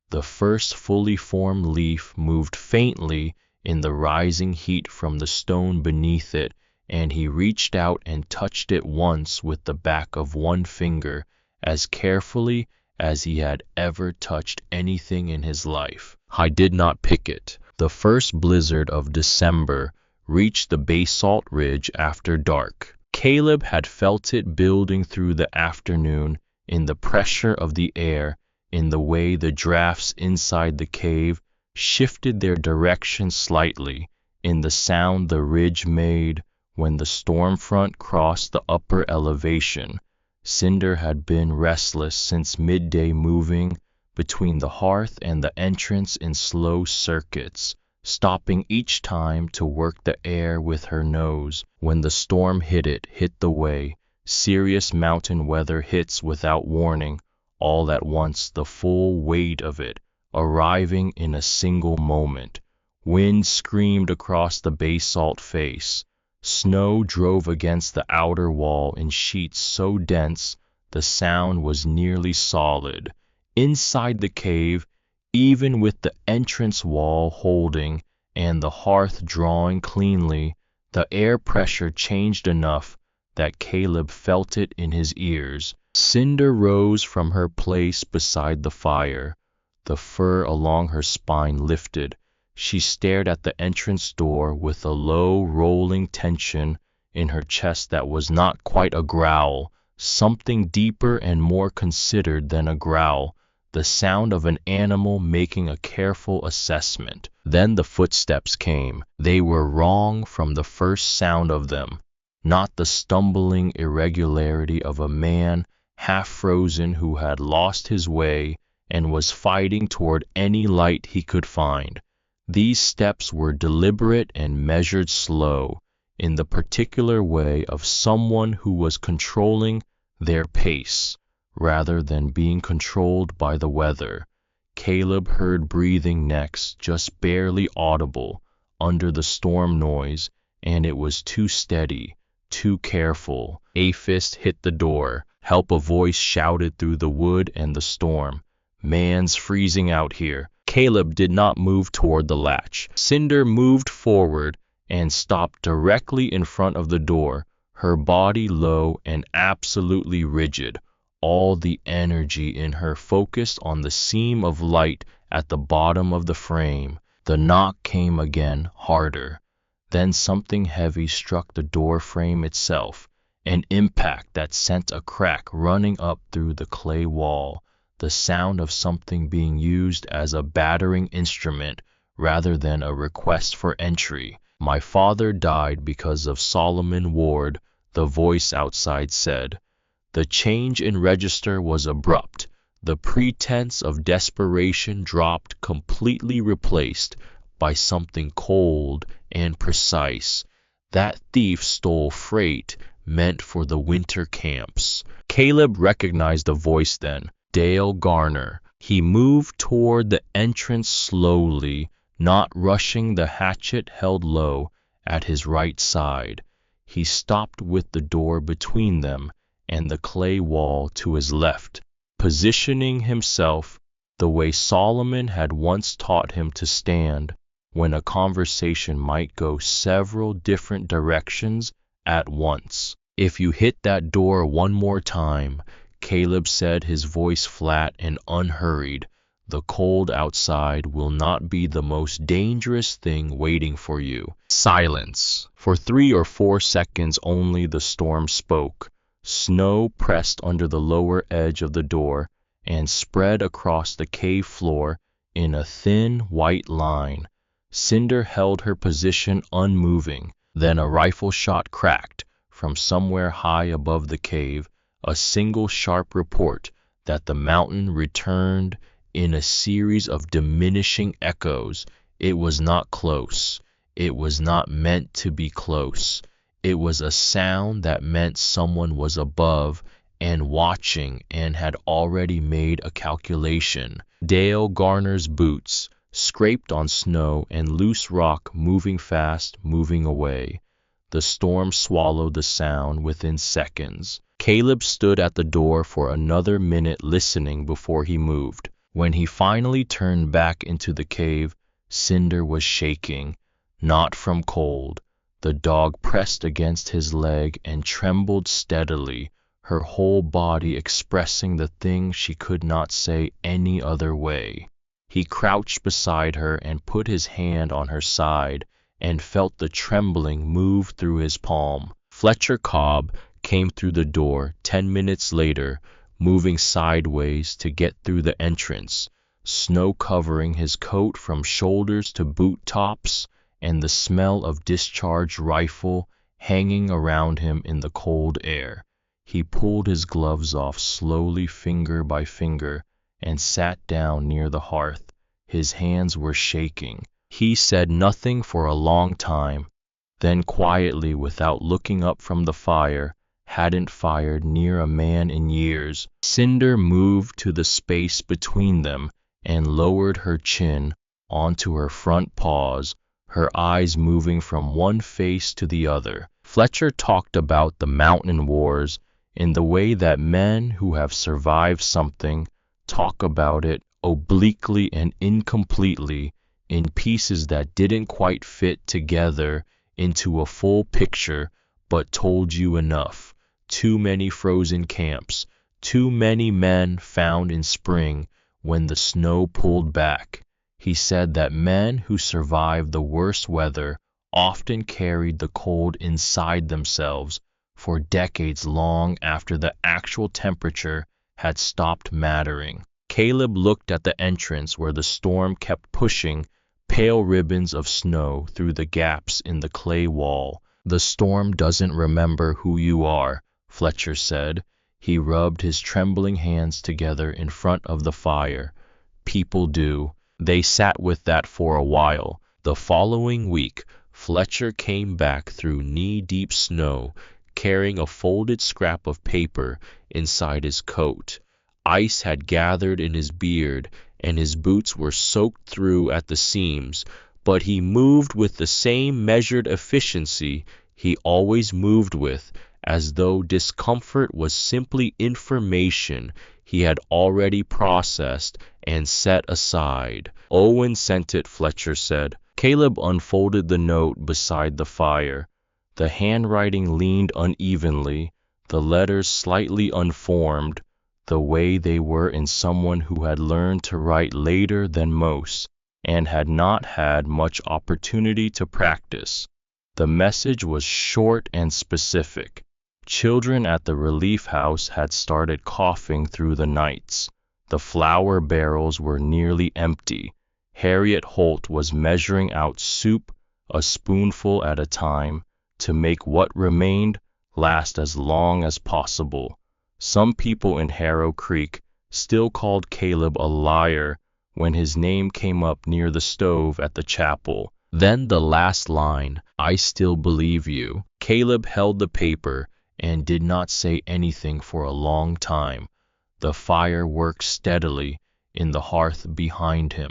The first fully formed leaf moved faintly in the rising heat from the stone beneath it, and he reached out and touched it once with the back of one finger, as carefully as he had ever touched anything in his life. I did not pick it. The first blizzard of December reached the basalt ridge after dark. Caleb had felt it building through the afternoon, in the pressure of the air, in the way the drafts inside the cave shifted their direction slightly, in the sound the ridge made when the storm front crossed the upper elevation. Cinder had been restless since midday, moving between the hearth and the entrance in slow circuits, stopping each time to work the air with her nose. When the storm hit the way. Serious mountain weather hits without warning, all at once, the full weight of it, arriving in a single moment. Wind screamed across the basalt face. Snow drove against the outer wall in sheets so dense the sound was nearly solid. Inside the cave, even with the entrance wall holding and the hearth drawing cleanly, The air pressure changed enough that Caleb felt it in his ears. Cinder rose from her place beside the fire. The fur along her spine lifted. She stared at the entrance door with a low, rolling tension in her chest that was not quite a growl, something deeper and more considered than a growl, the sound of an animal making a careful assessment. Then the footsteps came. They were wrong from the first sound of them, not the stumbling irregularity of a man half frozen who had lost his way and was fighting toward any light he could find. These steps were deliberate and measured, slow, in the particular way of someone who was controlling their pace rather than being controlled by the weather. Caleb heard breathing next, just barely audible under the storm noise, and it was too steady, too careful. A fist hit the door. Help, a voice shouted through the wood and the storm. Man's freezing out here. Caleb did not move toward the latch. Cinder moved forward and stopped directly in front of the door, her body low and absolutely rigid, all the energy in her focused on the seam of light at the bottom of the frame. The knock came again, harder. Then something heavy struck the door frame itself, an impact that sent a crack running up through the clay wall, the sound of something being used as a battering instrument rather than a request for entry. My father died because of Solomon Ward, the voice outside said. The change in register was abrupt. The pretense of desperation dropped, completely replaced by something cold and precise. That thief stole freight meant for the winter camps. Caleb recognized the voice then. Dale Garner. He moved toward the entrance slowly, not rushing, the hatchet held low at his right side. He stopped with the door between them and the clay wall to his left, positioning himself the way Solomon had once taught him to stand when a conversation might go several different directions at once. If you hit that door one more time, Caleb said, his voice flat and unhurried, the cold outside will not be the most dangerous thing waiting for you. Silence. For 3 or 4 seconds only the storm spoke. Snow pressed under the lower edge of the door and spread across the cave floor in a thin white line. Cinder held her position unmoving. Then a rifle shot cracked from somewhere high above the cave, a single sharp report that the mountain returned in a series of diminishing echoes. It was not close. It was not meant to be close. It was a sound that meant someone was above and watching and had already made a calculation. Dale Garner's boots scraped on snow and loose rock, moving fast, moving away. The storm swallowed the sound within seconds. Caleb stood at the door for another minute listening before he moved. When he finally turned back into the cave, Cinder was shaking, not from cold. The dog pressed against his leg and trembled steadily, her whole body expressing the thing she could not say any other way. He crouched beside her and put his hand on her side and felt the trembling move through his palm. Fletcher Cobb came through the door 10 minutes later, moving sideways to get through the entrance, snow covering his coat from shoulders to boot tops, and the smell of discharged rifle hanging around him in the cold air. He pulled his gloves off slowly, finger by finger, and sat down near the hearth. His hands were shaking. He said nothing for a long time, then quietly, without looking up from the fire, hadn't fired near a man in years. Cinder moved to the space between them and lowered her chin onto her front paws, her eyes moving from one face to the other. Fletcher talked about the mountain wars in the way that men who have survived something talk about it, obliquely and incompletely, in pieces that didn't quite fit together into a full picture, but told you enough. Too many frozen camps, too many men found in spring when the snow pulled back. He said that men who survived the worst weather often carried the cold inside themselves for decades long after the actual temperature had stopped mattering. Caleb looked at the entrance where the storm kept pushing pale ribbons of snow through the gaps in the clay wall. The storm doesn't remember who you are, Fletcher said. He rubbed his trembling hands together in front of the fire. People do. They sat with that for a while. The following week, Fletcher came back through knee-deep snow, carrying a folded scrap of paper inside his coat. Ice had gathered in his beard, and his boots were soaked through at the seams, but he moved with the same measured efficiency he always moved with, as though discomfort was simply information he had already processed and set aside. Owen sent it, Fletcher said. Caleb unfolded the note beside the fire. The handwriting leaned unevenly, the letters slightly unformed, the way they were in someone who had learned to write later than most and had not had much opportunity to practice. The message was short and specific. Children at the relief house had started coughing through the nights. The flour barrels were nearly empty. Harriet Holt was measuring out soup, a spoonful at a time, to make what remained last as long as possible. Some people in Harrow Creek still called Caleb a liar when his name came up near the stove at the chapel. Then the last line, "I still believe you." Caleb held the paper and did not say anything for a long time. The fire worked steadily in the hearth behind him.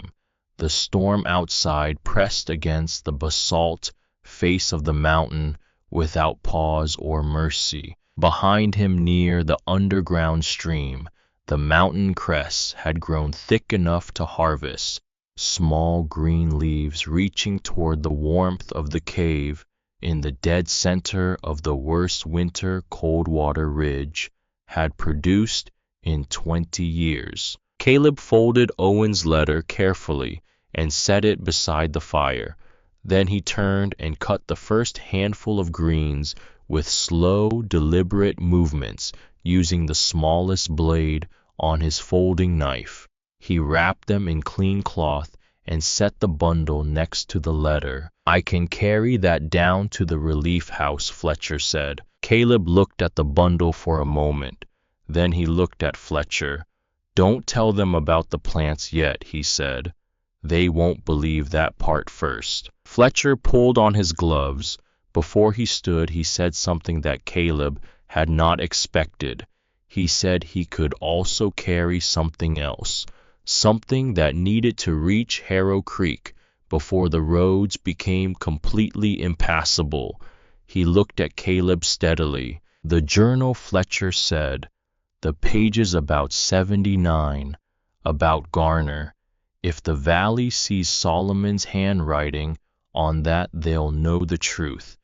The storm outside pressed against the basalt face of the mountain without pause or mercy. Behind him, near the underground stream, the mountain crests had grown thick enough to harvest, small green leaves reaching toward the warmth of the cave in the dead center of the worst winter Coldwater Ridge had produced in 20 years. Caleb folded Owen's letter carefully and set it beside the fire. Then he turned and cut the first handful of greens with slow, deliberate movements, using the smallest blade on his folding knife. He wrapped them in clean cloth and set the bundle next to the letter. "I can carry that down to the relief house," Fletcher said. Caleb looked at the bundle for a moment. Then he looked at Fletcher. "Don't tell them about the plants yet," he said. "They won't believe that part first." Fletcher pulled on his gloves. Before he stood, he said something that Caleb had not expected. He said he could also carry something else, something that needed to reach Harrow Creek before the roads became completely impassable. He looked at Caleb steadily. "The journal," Fletcher said. "The pages about 79, about Garner. If the valley sees Solomon's handwriting on that, they'll know the truth.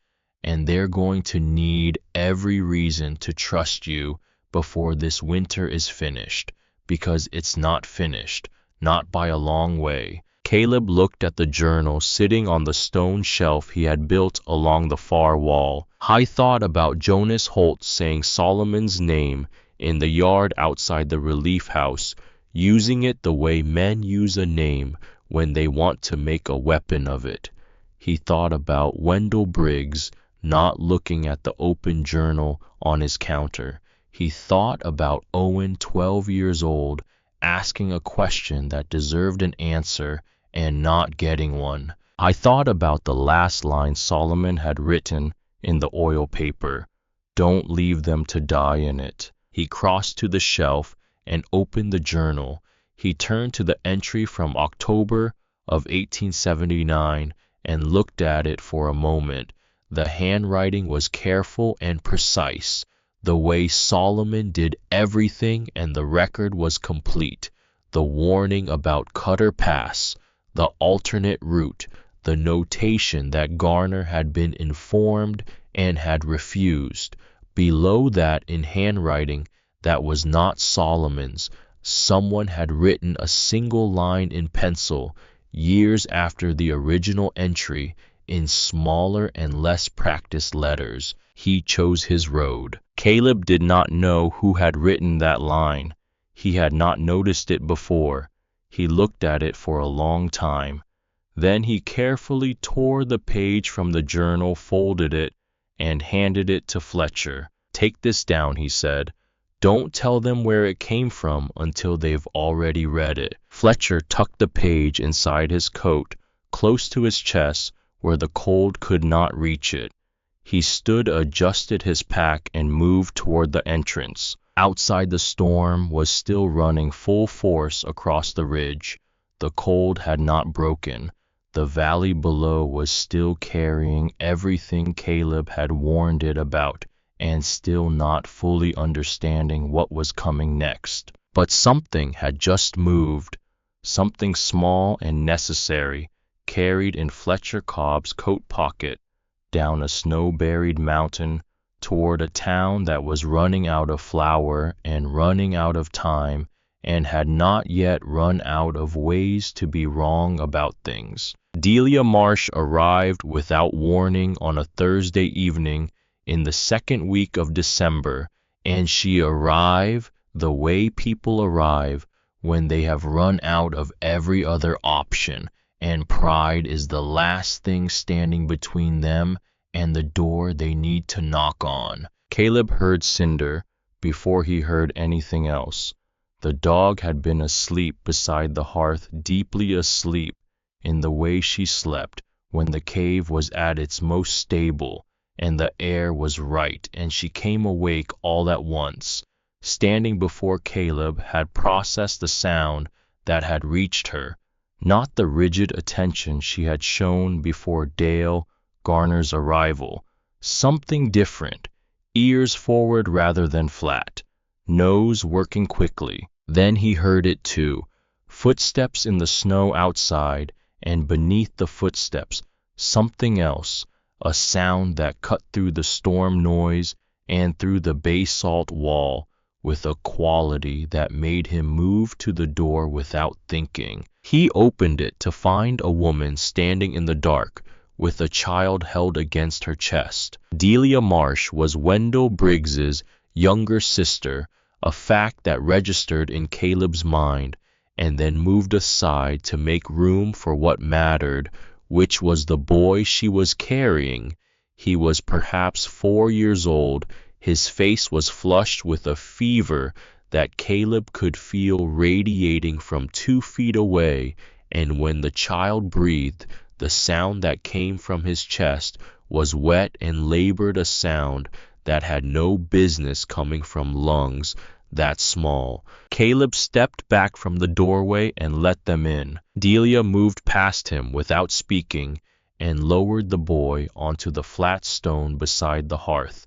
And they're going to need every reason to trust you before this winter is finished, because it's not finished, not by a long way." Caleb looked at the journal sitting on the stone shelf he had built along the far wall. "I thought about Jonas Holt saying Solomon's name in the yard outside the relief house, using it the way men use a name when they want to make a weapon of it. He thought about Wendell Briggs not looking at the open journal on his counter. He thought about Owen, 12 years old, asking a question that deserved an answer and not getting one. I thought about the last line Solomon had written in the oil paper, 'Don't leave them to die in it.'" He crossed to the shelf and opened the journal. He turned to the entry from October of 1879 and looked at it for a moment. The handwriting was careful and precise, the way Solomon did everything, and the record was complete. The warning about Cutter Pass, the alternate route, the notation that Garner had been informed and had refused. Below that, in handwriting that was not Solomon's, someone had written a single line in pencil years after the original entry in smaller and less practiced letters. He chose his road. Caleb did not know who had written that line. He had not noticed it before. He looked at it for a long time. Then he carefully tore the page from the journal, folded it, and handed it to Fletcher. "Take this down," he said. "Don't tell them where it came from until they've already read it." Fletcher tucked the page inside his coat, close to his chest, where the cold could not reach it. He stood, adjusted his pack, and moved toward the entrance. Outside, the storm was still running full force across the ridge. The cold had not broken. The valley below was still carrying everything Caleb had warned it about, and still not fully understanding what was coming next. But something had just moved, something small and necessary, carried in Fletcher Cobb's coat pocket, down a snow-buried mountain toward a town that was running out of flour and running out of time, and had not yet run out of ways to be wrong about things. Delia Marsh arrived without warning on a Thursday evening in the second week of December, and she arrived the way people arrive when they have run out of every other option, and pride is the last thing standing between them and the door they need to knock on. Caleb heard Cinder before he heard anything else. The dog had been asleep beside the hearth, deeply asleep in the way she slept when the cave was at its most stable and the air was right, and she came awake all at once. Standing before Caleb, had processed the sound that had reached her, not the rigid attention she had shown before Dale Garner's arrival. Something different, ears forward rather than flat, nose working quickly. Then he heard it too, footsteps in the snow outside, and beneath the footsteps, something else, a sound that cut through the storm noise and through the basalt wall with a quality that made him move to the door without thinking. He opened it to find a woman standing in the dark with a child held against her chest. Delia Marsh was Wendell Briggs's younger sister, a fact that registered in Caleb's mind, and then moved aside to make room for what mattered, which was the boy she was carrying. He was perhaps 4 years old. His face was flushed with a fever that Caleb could feel radiating from 2 feet away, and when the child breathed, the sound that came from his chest was wet and labored, a sound that had no business coming from lungs that small. Caleb stepped back from the doorway and let them in. Delia moved past him without speaking and lowered the boy onto the flat stone beside the hearth,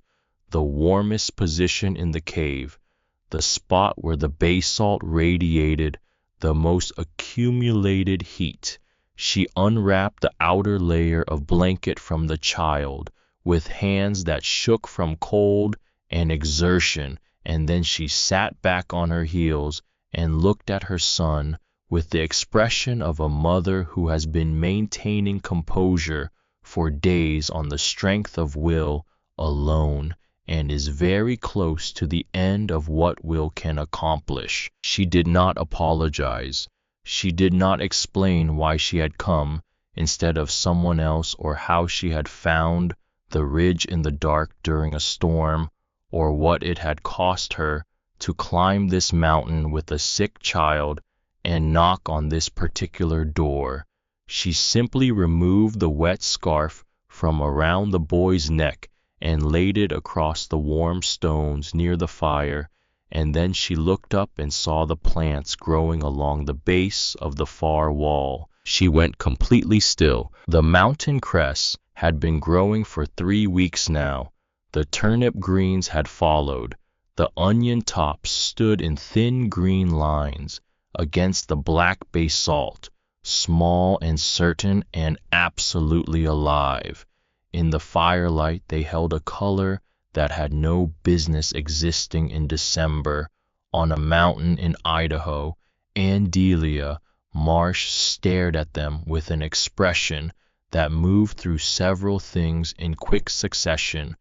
the warmest position in the cave, the spot where the basalt radiated the most accumulated heat. She unwrapped the outer layer of blanket from the child with hands that shook from cold and exertion, and then she sat back on her heels and looked at her son with the expression of a mother who has been maintaining composure for days on the strength of will alone, and is very close to the end of what will can accomplish. She did not apologize. She did not explain why she had come instead of someone else, or how she had found the ridge in the dark during a storm, or what it had cost her to climb this mountain with a sick child and knock on this particular door. She simply removed the wet scarf from around the boy's neck and laid it across the warm stones near the fire, and then she looked up and saw the plants growing along the base of the far wall. She went completely still. The mountain cress had been growing for 3 weeks now. The turnip greens had followed. The onion tops stood in thin green lines against the black basalt. small and certain and absolutely alive. In the firelight, they held a color that had no business existing in December on a mountain in Idaho, and Delia Marsh stared at them with an expression that moved through several things in quick succession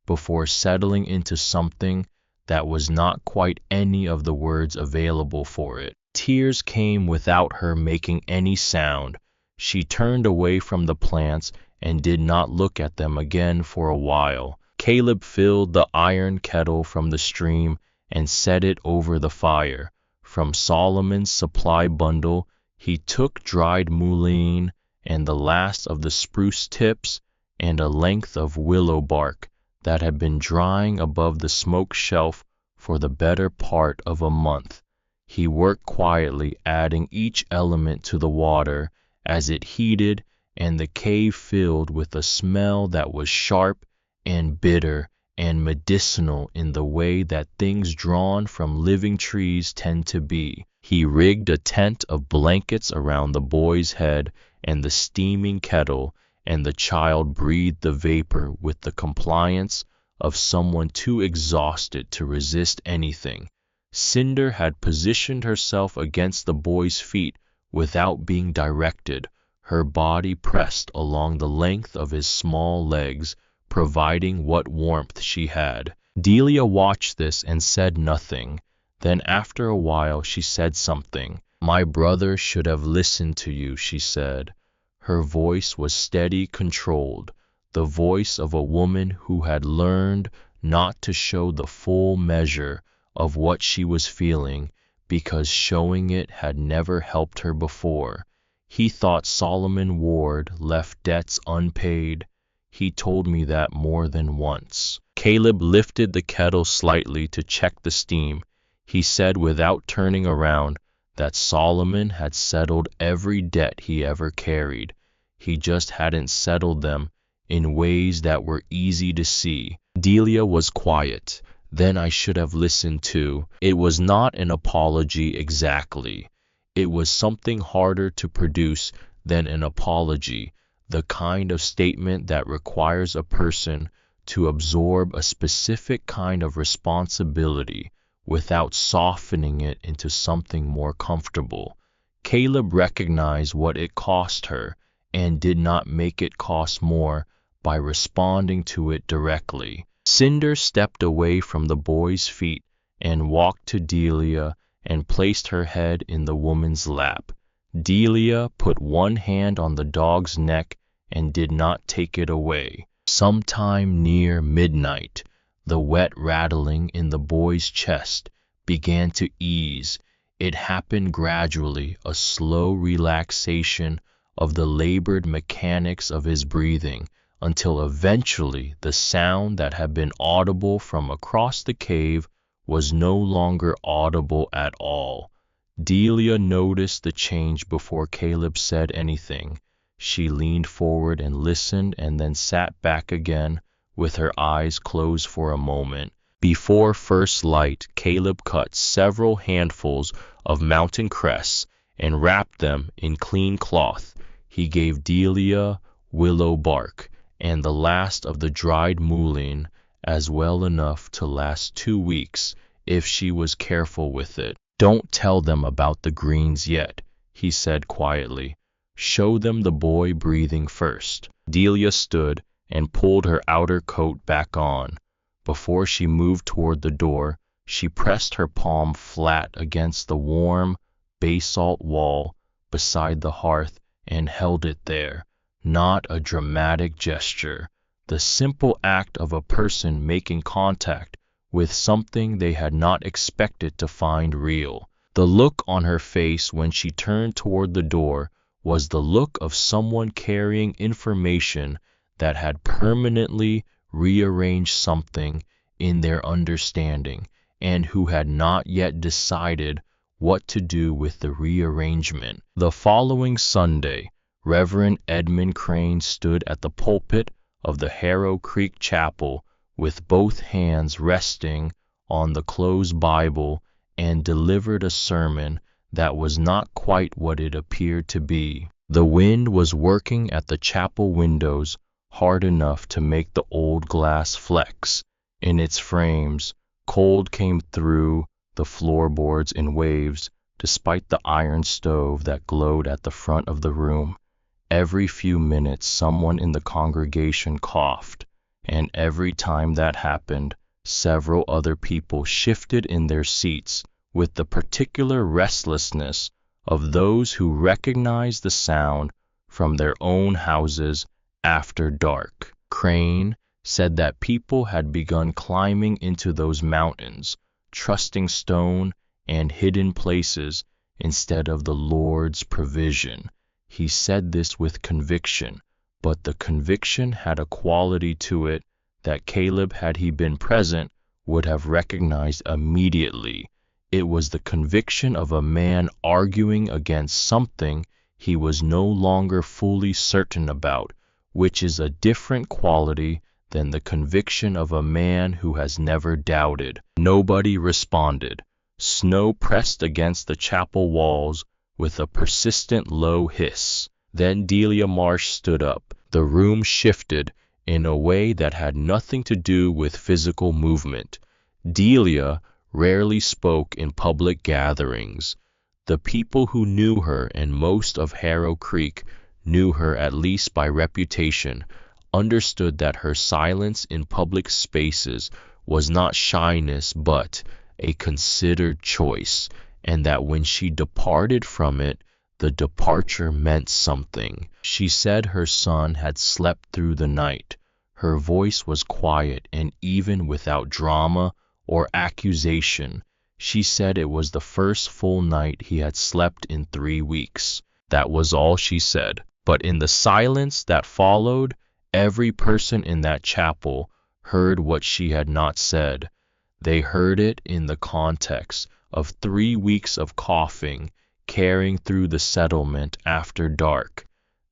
before settling into something that was not quite any of the words available for it. Tears came without her making any sound. She turned away from the plants and did not look at them again for a while. Caleb filled the iron kettle from the stream and set it over the fire. From Solomon's supply bundle, he took dried mullein and the last of the spruce tips and a length of willow bark that had been drying above the smoke shelf for the better part of a month. He worked quietly, adding each element to the water as it heated, and the cave filled with a smell that was sharp and bitter and medicinal in the way that things drawn from living trees tend to be. He rigged a tent of blankets around the boy's head and the steaming kettle, and the child breathed the vapor with the compliance of someone too exhausted to resist anything. Cinder had positioned herself against the boy's feet without being directed, her body pressed along the length of his small legs, providing what warmth she had. Delia watched this and said nothing. Then after a while she said something. "My brother should have listened to you," she said. Her voice was steady, controlled, the voice of a woman who had learned not to show the full measure of what she was feeling because showing it had never helped her before. He thought Solomon Ward left debts unpaid. He told me that more than once. Caleb lifted the kettle slightly to check the steam. He said without turning around that Solomon had settled every debt he ever carried. He just hadn't settled them in ways that were easy to see. Delia was quiet. Then I should have listened too. It was not an apology exactly. It was something harder to produce than an apology, the kind of statement that requires a person to absorb a specific kind of responsibility without softening it into something more comfortable. Caleb recognized what it cost her and did not make it cost more by responding to it directly. Cinder stepped away from the boy's feet and walked to Delia and placed her head in the woman's lap. Delia put one hand on the dog's neck and did not take it away. Sometime near midnight, the wet rattling in the boy's chest began to ease. It happened gradually, a slow relaxation of the labored mechanics of his breathing, until eventually the sound that had been audible from across the cave was no longer audible at all. Delia noticed the change before Caleb said anything. She leaned forward and listened and then sat back again with her eyes closed for a moment. Before first light, Caleb cut several handfuls of mountain crests and wrapped them in clean cloth. He gave Delia willow bark and the last of the dried mullein, as well enough to last 2 weeks if she was careful with it. "Don't tell them about the greens yet," he said quietly. "Show them the boy breathing first." Delia stood and pulled her outer coat back on. Before she moved toward the door, she pressed her palm flat against the warm basalt wall beside the hearth and held it there. Not a dramatic gesture, the simple act of a person making contact with something they had not expected to find real. The look on her face when she turned toward the door was the look of someone carrying information that had permanently rearranged something in their understanding, and who had not yet decided what to do with the rearrangement. The following Sunday, Reverend Edmund Crane stood at the pulpit of the Harrow Creek Chapel with both hands resting on the closed Bible and delivered a sermon that was not quite what it appeared to be. The wind was working at the chapel windows hard enough to make the old glass flex in its frames. Cold came through the floorboards in waves, despite the iron stove that glowed at the front of the room. Every few minutes someone in the congregation coughed, and every time that happened, several other people shifted in their seats with the particular restlessness of those who recognize the sound from their own houses after dark. Crane said that people had begun climbing into those mountains, trusting stone and hidden places instead of the Lord's provision. He said this with conviction, but the conviction had a quality to it that Caleb, had he been present, would have recognized immediately. It was the conviction of a man arguing against something he was no longer fully certain about, which is a different quality than the conviction of a man who has never doubted. Nobody responded. Snow pressed against the chapel walls with a persistent low hiss. Then Delia Marsh stood up. The room shifted in a way that had nothing to do with physical movement. Delia rarely spoke in public gatherings. The people who knew her, and most of Harrow Creek knew her at least by reputation, understood that her silence in public spaces was not shyness but a considered choice, and that when she departed from it, the departure meant something. She said her son had slept through the night. Her voice was quiet, and even without drama or accusation, she said it was the first full night he had slept in 3 weeks. That was all she said. But in the silence that followed, every person in that chapel heard what she had not said. They heard it in the context of 3 weeks of coughing carrying through the settlement after dark.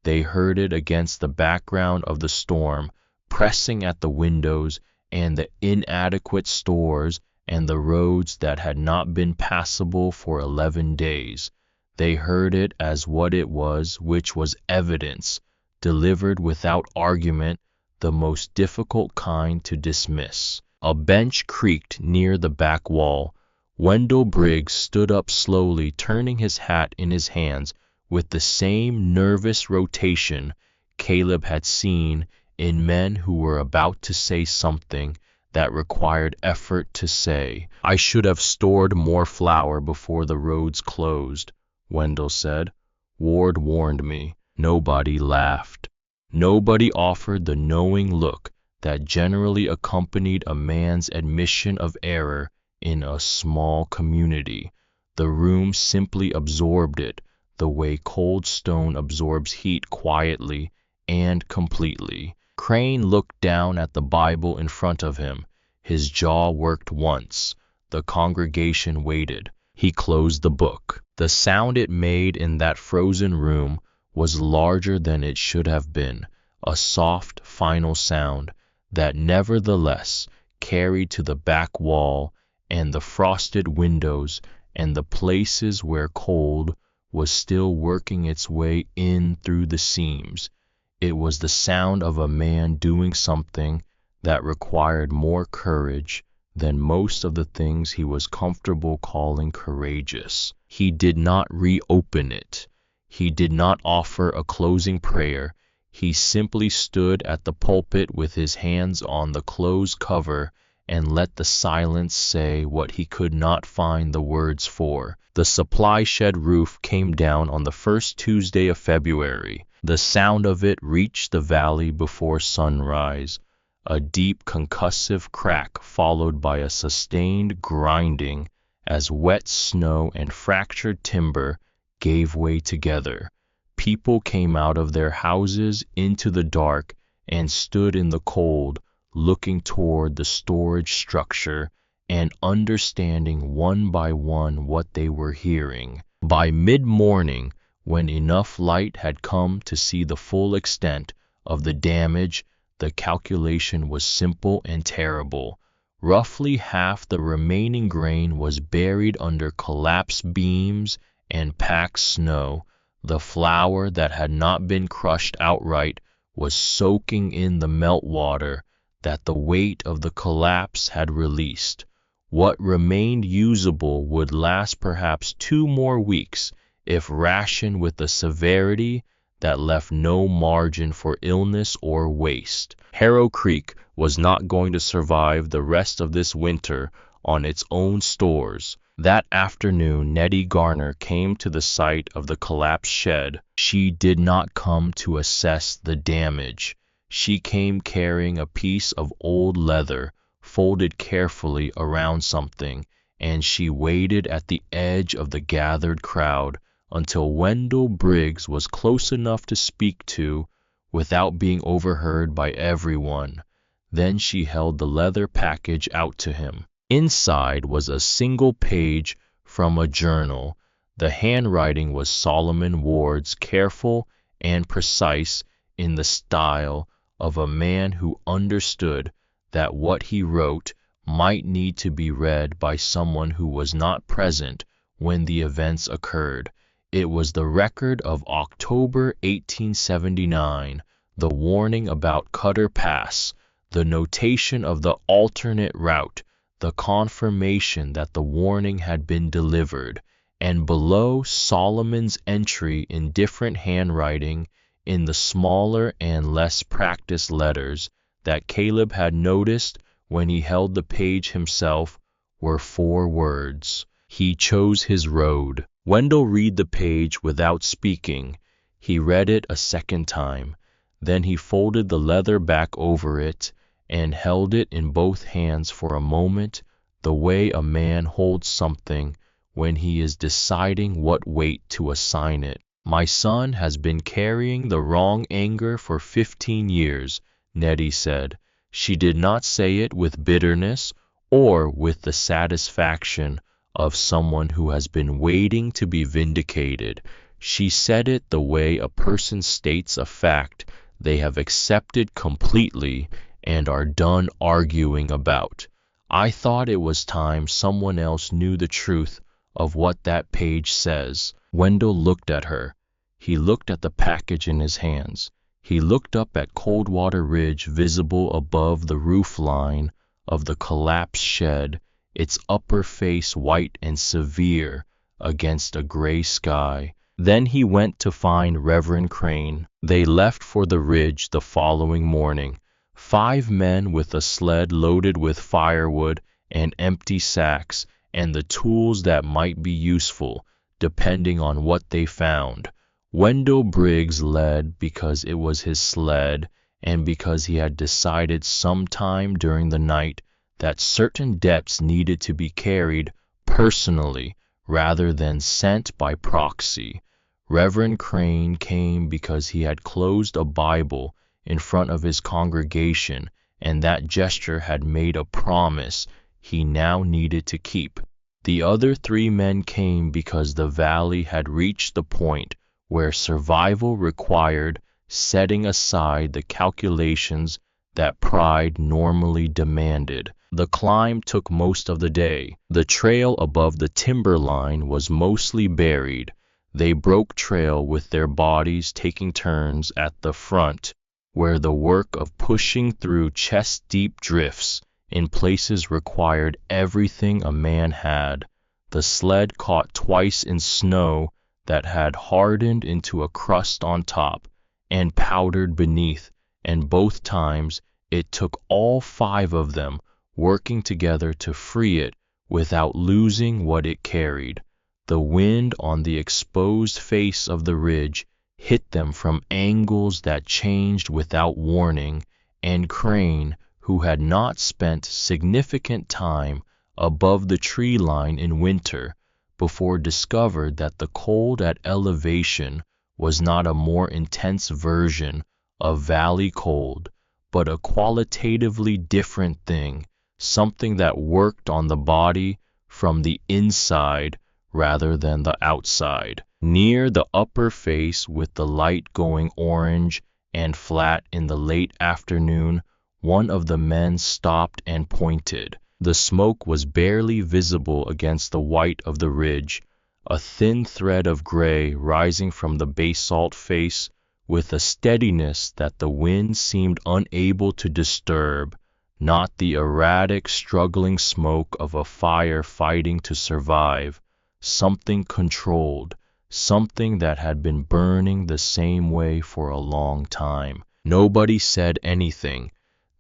They heard it against the background of the storm pressing at the windows and the inadequate stores and the roads that had not been passable for 11 days. They heard it as what it was, which was evidence, delivered without argument, the most difficult kind to dismiss. A bench creaked near the back wall. Wendell Briggs stood up slowly, turning his hat in his hands with the same nervous rotation Caleb had seen in men who were about to say something that required effort to say. "I should have stored more flour before the roads closed," Wendell said. "Ward warned me." Nobody laughed. Nobody offered the knowing look that generally accompanied a man's admission of error in a small community. The room simply absorbed it, the way cold stone absorbs heat quietly and completely. Crane looked down at the Bible in front of him. His jaw worked once. The congregation waited. He closed the book. The sound it made in that frozen room was larger than it should have been, a soft, final sound that nevertheless carried to the back wall and the frosted windows and the places where cold was still working its way in through the seams. It was the sound of a man doing something that required more courage than most of the things he was comfortable calling courageous. He did not reopen it. He did not offer a closing prayer. He simply stood at the pulpit with his hands on the closed cover and let the silence say what he could not find the words for. The supply shed roof came down on the first Tuesday of February. The sound of it reached the valley before sunrise, a deep concussive crack followed by a sustained grinding as wet snow and fractured timber gave way together. People came out of their houses into the dark and stood in the cold, looking toward the storage structure and understanding one by one what they were hearing. By mid-morning, when enough light had come to see the full extent of the damage, the calculation was simple and terrible. Roughly half the remaining grain was buried under collapsed beams and packed snow. The flour that had not been crushed outright was soaking in the meltwater that the weight of the collapse had released. What remained usable would last perhaps 2 more weeks if rationed with a severity that left no margin for illness or waste. Harrow Creek was not going to survive the rest of this winter on its own stores. That afternoon, Nettie Garner came to the site of the collapsed shed. She did not come to assess the damage. She came carrying a piece of old leather folded carefully around something, and she waited at the edge of the gathered crowd until Wendell Briggs was close enough to speak to without being overheard by everyone. Then she held the leather package out to him. Inside was a single page from a journal. The handwriting was Solomon Ward's, careful and precise in the style of a man who understood that what he wrote might need to be read by someone who was not present when the events occurred. It was the record of October 1879, the warning about Cutter Pass, the notation of the alternate route, the confirmation that the warning had been delivered, and below Solomon's entry in different handwriting in the smaller and less practiced letters that Caleb had noticed when he held the page himself were 4 words. He chose his road. Wendell read the page without speaking. He read it a second time. Then he folded the leather back over it and held it in both hands for a moment, the way a man holds something when he is deciding what weight to assign it. My son has been carrying the wrong anger for 15 years, Nettie said. She did not say it with bitterness or with the satisfaction of someone who has been waiting to be vindicated. She said it the way a person states a fact they have accepted completely and are done arguing about. I thought it was time someone else knew the truth of what that page says. Wendell looked at her. He looked at the package in his hands. He looked up at Coldwater Ridge visible above the roof line of the collapsed shed, its upper face white and severe against a gray sky. Then he went to find Reverend Crane. They left for the ridge the following morning. 5 men with a sled loaded with firewood and empty sacks and the tools that might be useful, depending on what they found. Wendell Briggs led because it was his sled and because he had decided sometime during the night that certain debts needed to be carried personally rather than sent by proxy. Reverend Crane came because he had closed a Bible in front of his congregation, and that gesture had made a promise he now needed to keep. The other 3 men came because the valley had reached the point where survival required setting aside the calculations that pride normally demanded. The climb took most of the day. The trail above the timberline was mostly buried. They broke trail with their bodies taking turns at the front, where the work of pushing through chest-deep drifts in places required everything a man had. The sled caught twice in snow that had hardened into a crust on top and powdered beneath, and both times it took all 5 of them working together to free it without losing what it carried. The wind on the exposed face of the ridge hit them from angles that changed without warning, and Crane, who had not spent significant time above the tree line in winter, before discovered that the cold at elevation was not a more intense version of valley cold, but a qualitatively different thing, something that worked on the body from the inside rather than the outside. Near the upper face, with the light going orange and flat in the late afternoon, one of the men stopped and pointed. The smoke was barely visible against the white of the ridge. a thin thread of gray rising from the basalt face with a steadiness that the wind seemed unable to disturb, not the erratic, struggling smoke of a fire fighting to survive, something controlled, something that had been burning the same way for a long time. Nobody said anything.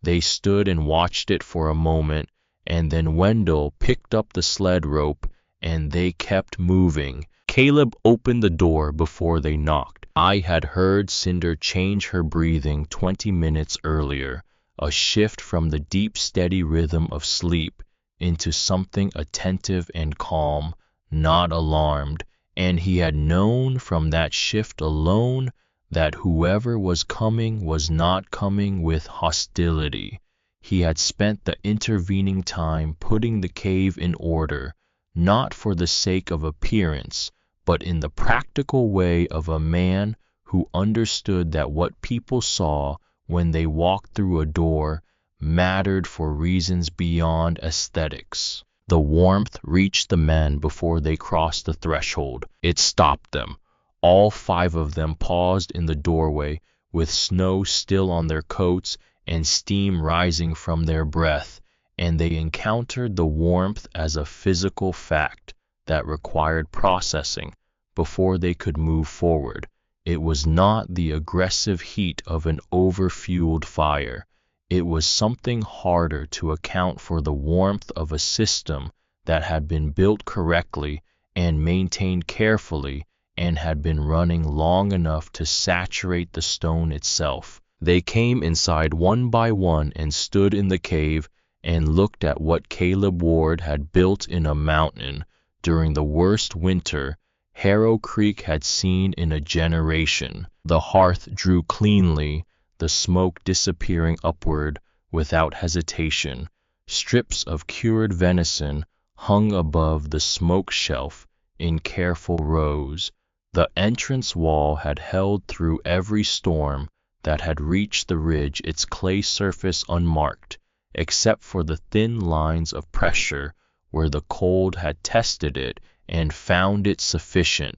They stood and watched it for a moment, and then Wendell picked up the sled rope, and they kept moving. Caleb opened the door before they knocked. I had heard Cinder change her breathing 20 minutes earlier, a shift from the deep, steady rhythm of sleep into something attentive and calm, not alarmed, and he had known from that shift alone that whoever was coming was not coming with hostility. He had spent the intervening time putting the cave in order, not for the sake of appearance, but in the practical way of a man who understood that what people saw when they walked through a door mattered for reasons beyond aesthetics. The warmth reached the men before they crossed the threshold. It stopped them. All 5 of them paused in the doorway, with snow still on their coats and steam rising from their breath, and they encountered the warmth as a physical fact that required processing before they could move forward. It was not the aggressive heat of an overfueled fire. It was something harder to account for, the warmth of a system that had been built correctly and maintained carefully and had been running long enough to saturate the stone itself. They came inside one by one and stood in the cave and looked at what Caleb Ward had built in a mountain during the worst winter Harrow Creek had seen in a generation. The hearth drew cleanly, the smoke disappearing upward without hesitation. Strips of cured venison hung above the smoke shelf in careful rows. The entrance wall had held through every storm that had reached the ridge, its clay surface unmarked, except for the thin lines of pressure where the cold had tested it and found it sufficient.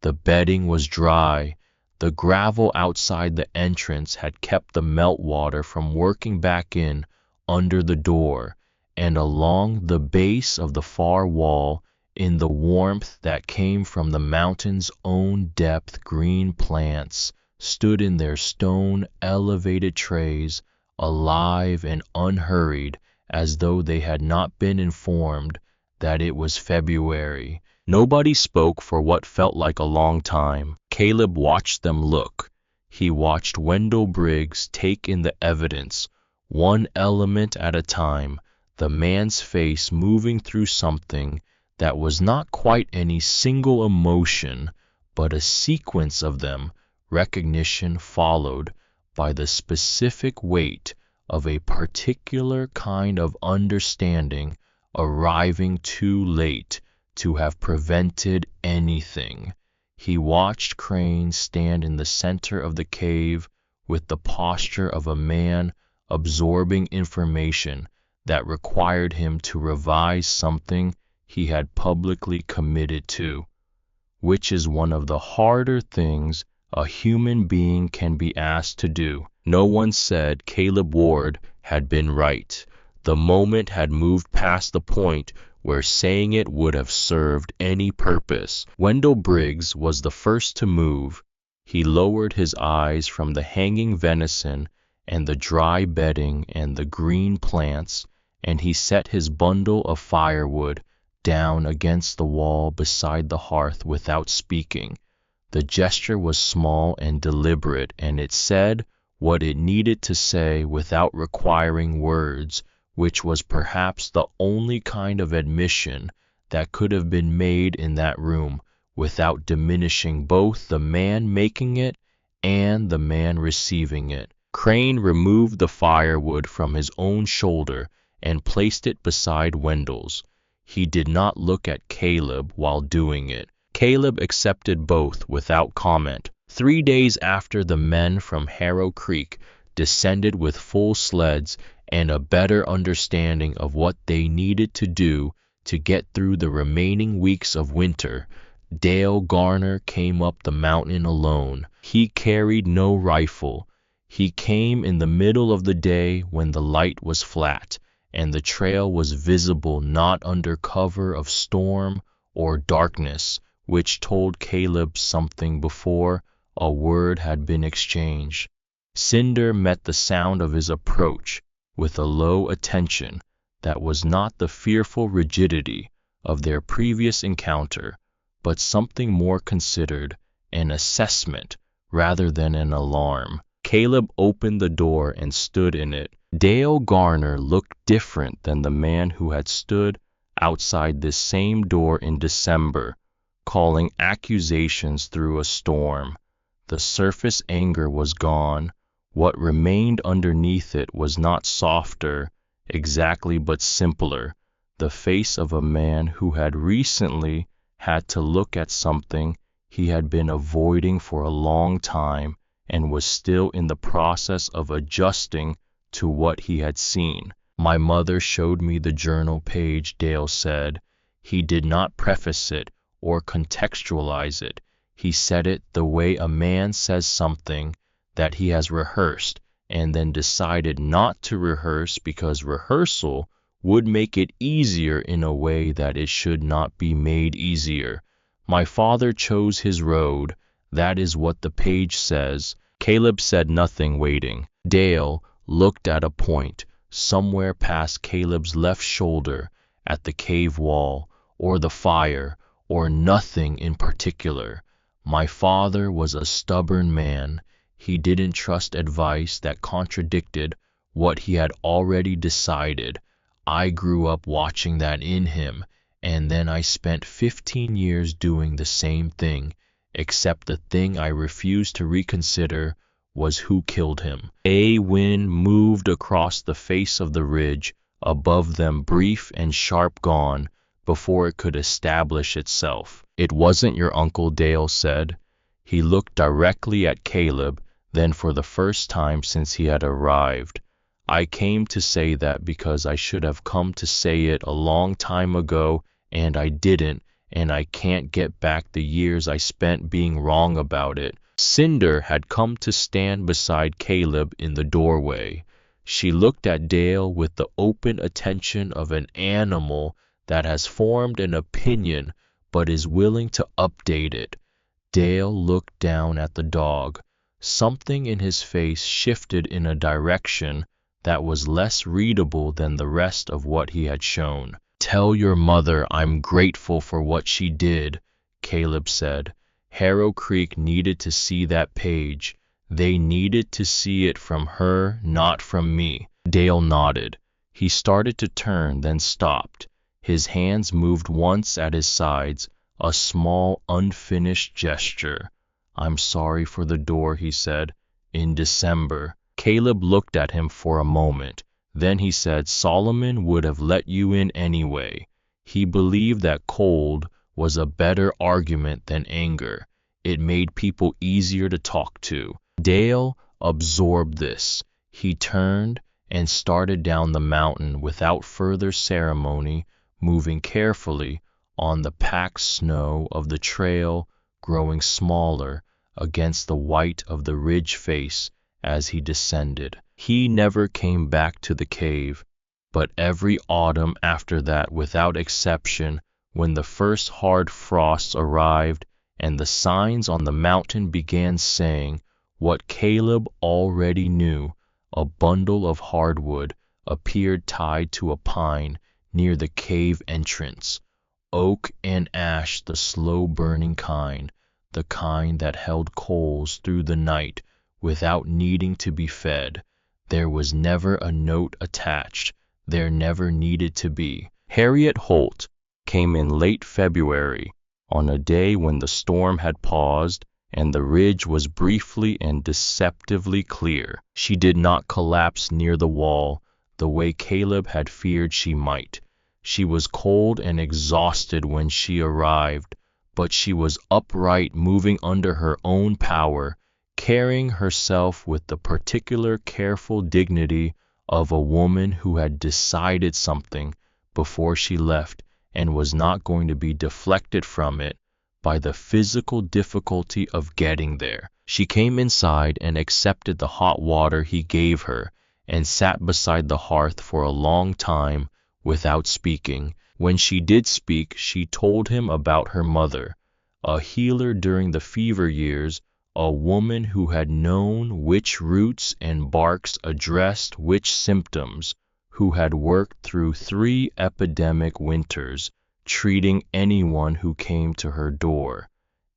The bedding was dry. The gravel outside the entrance had kept the meltwater from working back in under the door, and along the base of the far wall, in the warmth that came from the mountain's own depth, green plants stood in their stone elevated trays, alive and unhurried, as though they had not been informed that it was February. Nobody spoke for what felt like a long time. Caleb watched them look. He watched Wendell Briggs take in the evidence, one element at a time, the man's face moving through something that was not quite any single emotion, but a sequence of them, recognition followed by the specific weight of a particular kind of understanding arriving too late to have prevented anything. He watched Crane stand in the center of the cave with the posture of a man absorbing information that required him to revise something he had publicly committed to, which is one of the harder things a human being can be asked to do. No one said Caleb Ward had been right. The moment had moved past the point where saying it would have served any purpose. Wendell Briggs was the first to move. He lowered his eyes from the hanging venison and the dry bedding and the green plants, and he set his bundle of firewood down against the wall beside the hearth without speaking. The gesture was small and deliberate, and it said what it needed to say without requiring words, which was perhaps the only kind of admission that could have been made in that room without diminishing both the man making it and the man receiving it. Crane removed the firewood from his own shoulder and placed it beside Wendell's. He did not look at Caleb while doing it. Caleb accepted both without comment. 3 days after the men from Harrow Creek descended with full sleds and a better understanding of what they needed to do to get through the remaining weeks of winter, Dale Garner came up the mountain alone. He carried no rifle. He came in the middle of the day when the light was flat and the trail was visible, not under cover of storm or darkness, which told Caleb something before a word had been exchanged. Cinder met the sound of his approach with a low attention that was not the fearful rigidity of their previous encounter, but something more considered, an assessment rather than an alarm. Caleb opened the door and stood in it. Dale Garner looked different than the man who had stood outside this same door in December, calling accusations through a storm. The surface anger was gone. What remained underneath it was not softer, exactly, but simpler, the face of a man who had recently had to look at something he had been avoiding for a long time and was still in the process of adjusting to what he had seen. My mother showed me the journal page, Dale said. He did not preface it or contextualize it. He said it the way a man says something that he has rehearsed and then decided not to rehearse because rehearsal would make it easier in a way that it should not be made easier. My father chose his road. That is what the page says. Caleb said nothing, waiting. Dale looked at a point somewhere past Caleb's left shoulder, at the cave wall or the fire or nothing in particular. My father was a stubborn man. He didn't trust advice that contradicted what he had already decided. I grew up watching that in him, and then I spent 15 years doing the same thing, except the thing I refused to reconsider was who killed him. A wind moved across the face of the ridge above them, brief and sharp, gone before it could establish itself. It wasn't your uncle, Dale said. He looked directly at Caleb, then for the first time since he had arrived. I came to say that because I should have come to say it a long time ago, and I didn't, and I can't get back the years I spent being wrong about it. Cinder had come to stand beside Caleb in the doorway. She looked at Dale with the open attention of an animal that has formed an opinion but is willing to update it. Dale looked down at the dog. Something in his face shifted in a direction that was less readable than the rest of what he had shown. Tell your mother I'm grateful for what she did, Caleb said. Harrow Creek needed to see that page. They needed to see it from her, not from me. Dale nodded. He started to turn, then stopped. His hands moved once at his sides, a small, unfinished gesture. I'm sorry for the door, he said. In December. Caleb looked at him for a moment. Then he said, Solomon would have let you in anyway. He believed that cold was a better argument than anger. It made people easier to talk to. Dale absorbed this. He turned and started down the mountain without further ceremony, moving carefully on the packed snow of the trail, growing smaller against the white of the ridge face as he descended. He never came back to the cave, but every autumn after that, without exception, when the first hard frosts arrived and the signs on the mountain began saying what Caleb already knew, a bundle of hardwood appeared tied to a pine near the cave entrance. Oak and ash, the slow-burning kind, the kind that held coals through the night without needing to be fed. There was never a note attached. There never needed to be. Harriet Holt came in late February, on a day when the storm had paused and the ridge was briefly and deceptively clear. She did not collapse near the wall the way Caleb had feared she might. She was cold and exhausted when she arrived, but she was upright, moving under her own power, carrying herself with the particular careful dignity of a woman who had decided something before she left and was not going to be deflected from it by the physical difficulty of getting there. She came inside and accepted the hot water he gave her and sat beside the hearth for a long time without speaking. When she did speak, she told him about her mother, a healer during the fever years, a woman who had known which roots and barks addressed which symptoms, who had worked through 3 epidemic winters, treating anyone who came to her door.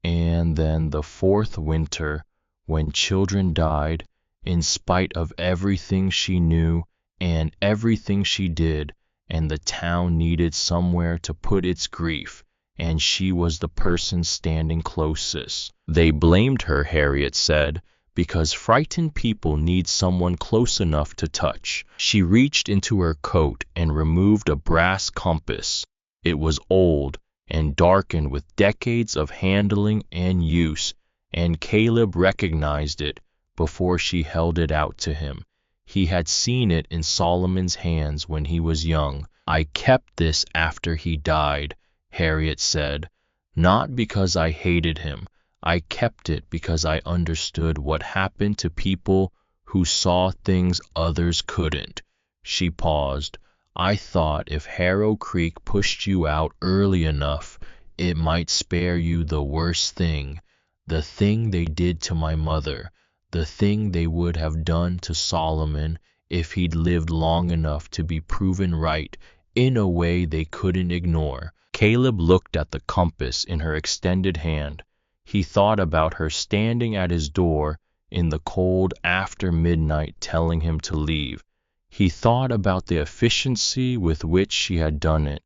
And then the 4th winter, when children died, in spite of everything she knew and everything she did, and the town needed somewhere to put its grief, and she was the person standing closest. They blamed her, Harriet said, because frightened people need someone close enough to touch. She reached into her coat and removed a brass compass. It was old and darkened with decades of handling and use, and Caleb recognized it before she held it out to him. He had seen it in Solomon's hands when he was young. I kept this after he died, Harriet said, not because I hated him. I kept it because I understood what happened to people who saw things others couldn't. She paused. I thought if Harrow Creek pushed you out early enough, it might spare you the worst thing, the thing they did to my mother, the thing they would have done to Solomon if he'd lived long enough to be proven right in a way they couldn't ignore. Caleb looked at the compass in her extended hand. He thought about her standing at his door in the cold after midnight telling him to leave. He thought about the efficiency with which she had done it,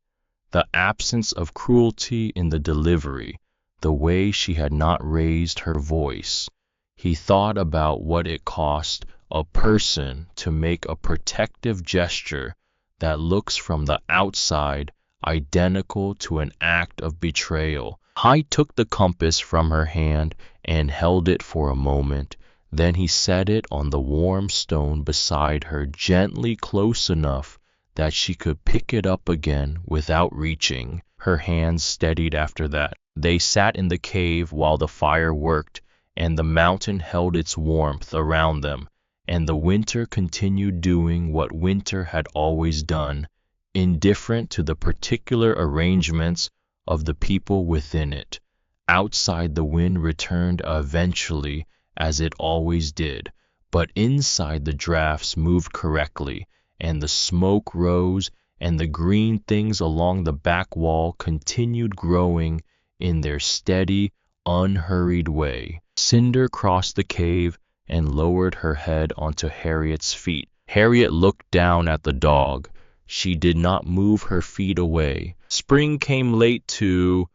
the absence of cruelty in the delivery, the way she had not raised her voice. He thought about what it cost a person to make a protective gesture that looks from the outside identical to an act of betrayal. I took the compass from her hand and held it for a moment. Then he set it on the warm stone beside her, gently close enough that she could pick it up again without reaching. Her hands steadied after that. They sat in the cave while the fire worked, and the mountain held its warmth around them, and the winter continued doing what winter had always done, indifferent to the particular arrangements of the people within it. Outside, the wind returned eventually, as it always did, but inside the drafts moved correctly, and the smoke rose, and the green things along the back wall continued growing in their steady, unhurried way. Cinder crossed the cave and lowered her head onto Harriet's feet. Harriet looked down at the dog. She did not move her feet away. Spring came late to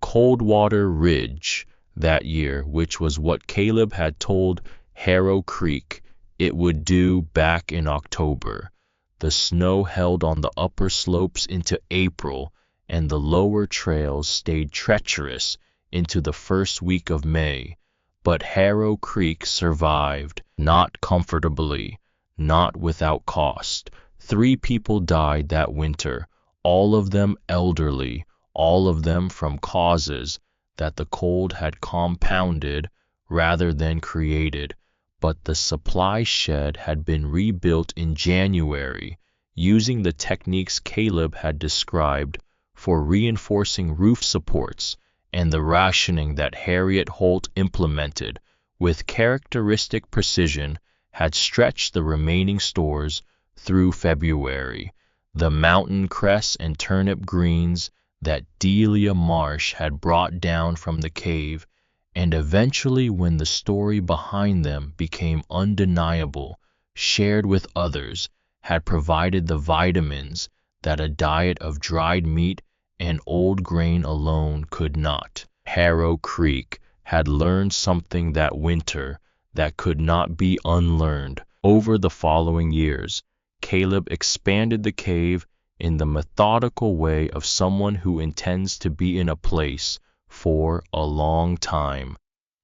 Coldwater Ridge that year, which was what Caleb had told Harrow Creek it would do back in October. The snow held on the upper slopes into April, and the lower trails stayed treacherous into the first week of May. But Harrow Creek survived, not comfortably, not without cost. 3 people died that winter, all of them elderly, all of them from causes that the cold had compounded rather than created. But the supply shed had been rebuilt in January, using the techniques Caleb had described for reinforcing roof supports, and the rationing that Harriet Holt implemented with characteristic precision had stretched the remaining stores through February. The mountain cress and turnip greens that Delia Marsh had brought down from the cave, and eventually, when the story behind them became undeniable, shared with others, had provided the vitamins that a diet of dried meat and old grain alone could not. Harrow Creek had learned something that winter that could not be unlearned. Over the following years, Caleb expanded the cave in the methodical way of someone who intends to be in a place for a long time.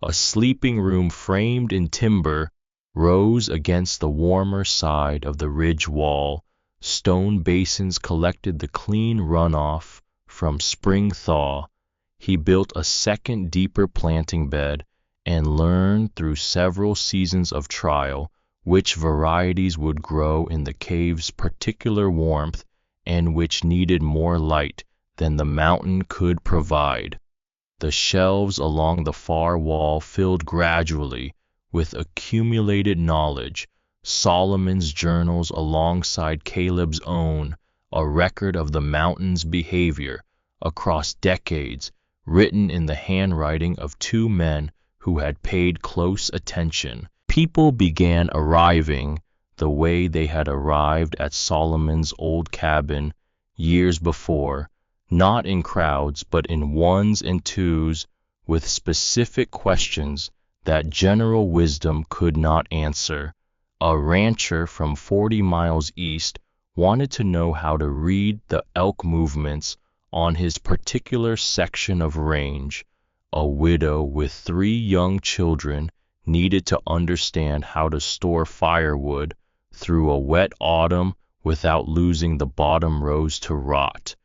A sleeping room framed in timber rose against the warmer side of the ridge wall. Stone basins collected the clean runoff from spring thaw. He built a second, deeper planting bed and learned through several seasons of trial which varieties would grow in the cave's particular warmth and which needed more light than the mountain could provide. The shelves along the far wall filled gradually with accumulated knowledge, Solomon's journals alongside Caleb's own, a record of the mountain's behavior across decades, written in the handwriting of two men who had paid close attention. People began arriving the way they had arrived at Solomon's old cabin years before, not in crowds but in ones and twos, with specific questions that general wisdom could not answer. A rancher from 40 miles east wanted to know how to read the elk movements on his particular section of range. A widow with 3 young children needed to understand how to store firewood through a wet autumn without losing the bottom rows to rot.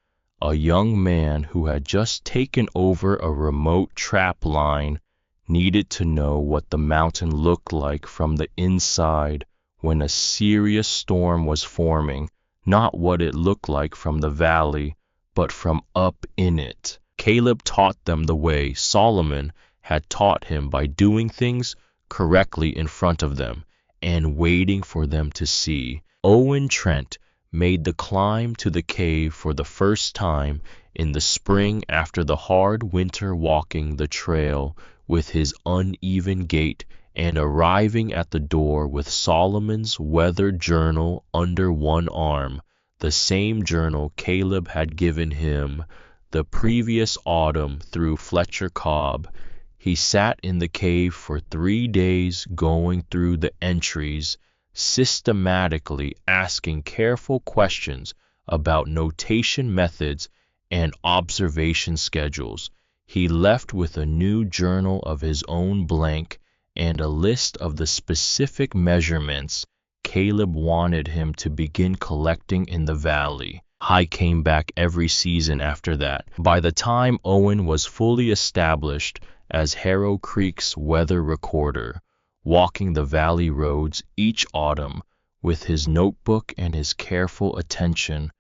A young man who had just taken over a remote trap line needed to know what the mountain looked like from the inside when a serious storm was forming, not what it looked like from the valley, but from up in it. Caleb taught them the way Solomon had taught him, by doing things correctly in front of them and waiting for them to see. Owen Trent made the climb to the cave for the first time in the spring after the hard winter, walking the trail with his uneven gait and arriving at the door with Solomon's weathered journal under one arm, the same journal Caleb had given him the previous autumn through Fletcher Cobb. He sat in the cave for 3 days, going through the entries, systematically asking careful questions about notation methods and observation schedules. He left with a new journal of his own blank and a list of the specific measurements Caleb wanted him to begin collecting in the valley. I came back every season after that. By the time Owen was fully established as Harrow Creek's weather recorder, walking the valley roads each autumn with his notebook and his careful attention,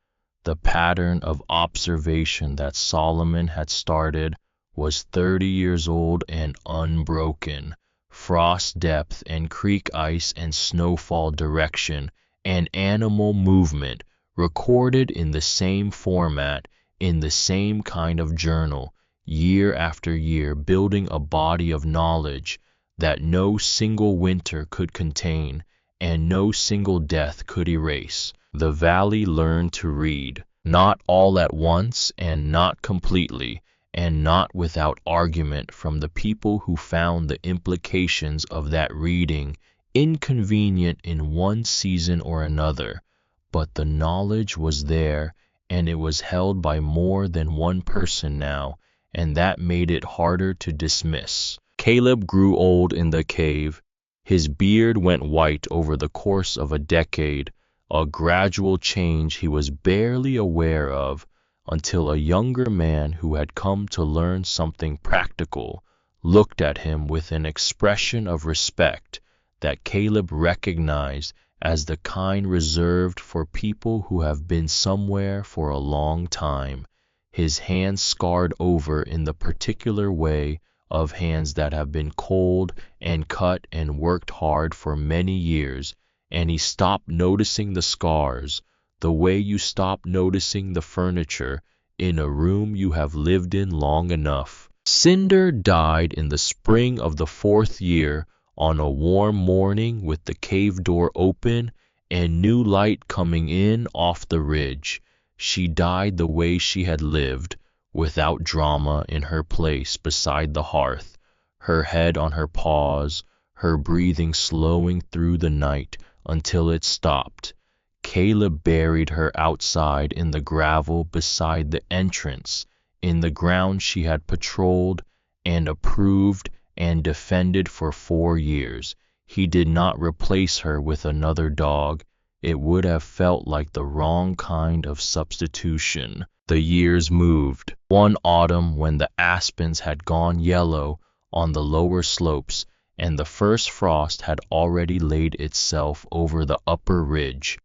the pattern of observation that Solomon had started was 30 years old and unbroken. Frost depth and creek ice and snowfall direction and animal movement recorded in the same format, in the same kind of journal, year after year, building a body of knowledge that no single winter could contain and no single death could erase. The valley learned to read, not all at once and not completely, and not without argument from the people who found the implications of that reading inconvenient in one season or another. But the knowledge was there, and it was held by more than one person now, and that made it harder to dismiss. Caleb grew old in the cave. His beard went white over the course of a decade, a gradual change he was barely aware of, until a younger man who had come to learn something practical looked at him with an expression of respect that Caleb recognized as the kind reserved for people who have been somewhere for a long time, his hands scarred over in the particular way of hands that have been cold and cut and worked hard for many years, and he stopped noticing the scars the way you stop noticing the furniture in a room you have lived in long enough. Cinder died in the spring of the 4th year on a warm morning with the cave door open and new light coming in off the ridge. She died the way she had lived, without drama, in her place beside the hearth, her head on her paws, her breathing slowing through the night until it stopped. Caleb buried her outside in the gravel beside the entrance, in the ground she had patrolled and approved and defended for 4 years. He did not replace her with another dog. It would have felt like the wrong kind of substitution. The years moved. One autumn, when the aspens had gone yellow on the lower slopes, and the first frost had already laid itself over the upper ridge,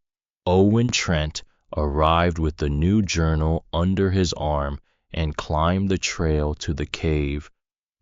Owen Trent arrived with the new journal under his arm and climbed the trail to the cave,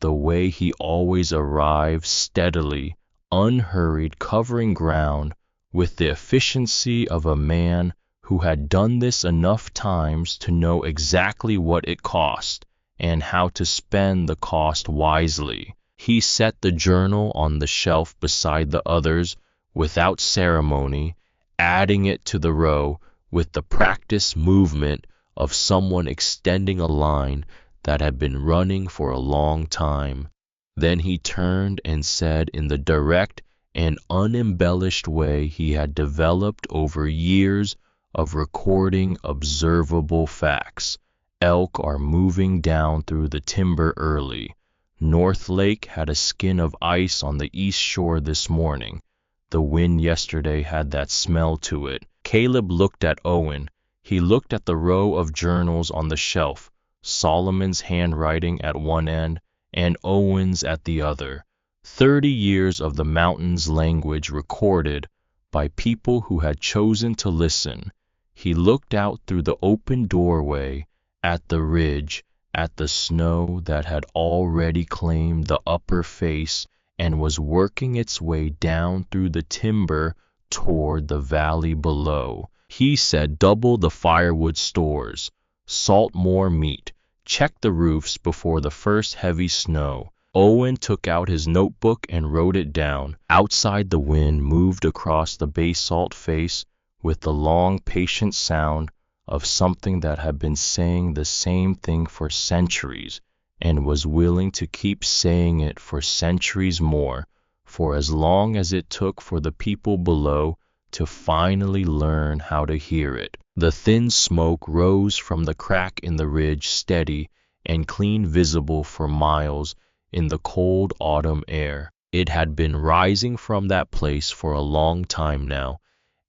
the way he always arrived, steadily, unhurried, covering ground with the efficiency of a man who had done this enough times to know exactly what it cost and how to spend the cost wisely. He set the journal on the shelf beside the others without ceremony, adding it to the row with the practiced movement of someone extending a line that had been running for a long time. Then he turned and said in the direct and unembellished way he had developed over years of recording observable facts, "Elk are moving down through the timber early. North Lake had a skin of ice on the east shore this morning. The wind yesterday had that smell to it." Caleb looked at Owen. He looked at the row of journals on the shelf, Solomon's handwriting at one end and Owen's at the other. 30 years of the mountains' language recorded by people who had chosen to listen. He looked out through the open doorway at the ridge, at the snow that had already claimed the upper face and was working its way down through the timber toward the valley below. He said, "Double the firewood stores, salt more meat, check the roofs before the first heavy snow." Owen took out his notebook and wrote it down. Outside, the wind moved across the basalt face with the long, patient sound of something that had been saying the same thing for centuries and was willing to keep saying it for centuries more, for as long as it took for the people below to finally learn how to hear it. The thin smoke rose from the crack in the ridge, steady and clean, visible for miles in the cold autumn air. It had been rising from that place for a long time now,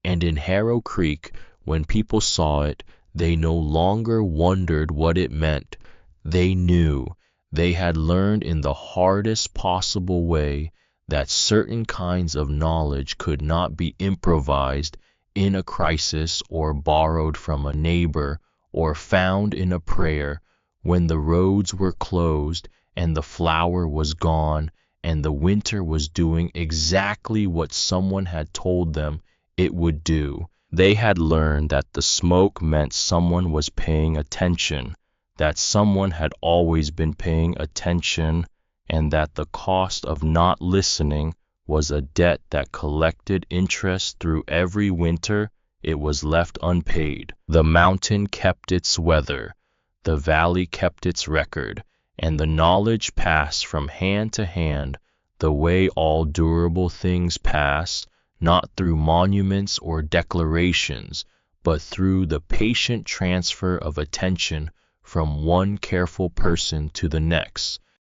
and in Harrow Creek, when people saw it, they no longer wondered what it meant. They knew. They had learned in the hardest possible way that certain kinds of knowledge could not be improvised in a crisis or borrowed from a neighbor or found in a prayer when the roads were closed and the flour was gone and the winter was doing exactly what someone had told them it would do. They had learned that the smoke meant someone was paying attention, that someone had always been paying attention, and that the cost of not listening was a debt that collected interest through every winter it was left unpaid. The mountain kept its weather, the valley kept its record, and the knowledge passed from hand to hand the way all durable things pass, not through monuments or declarations, but through the patient transfer of attention from one careful person to the next.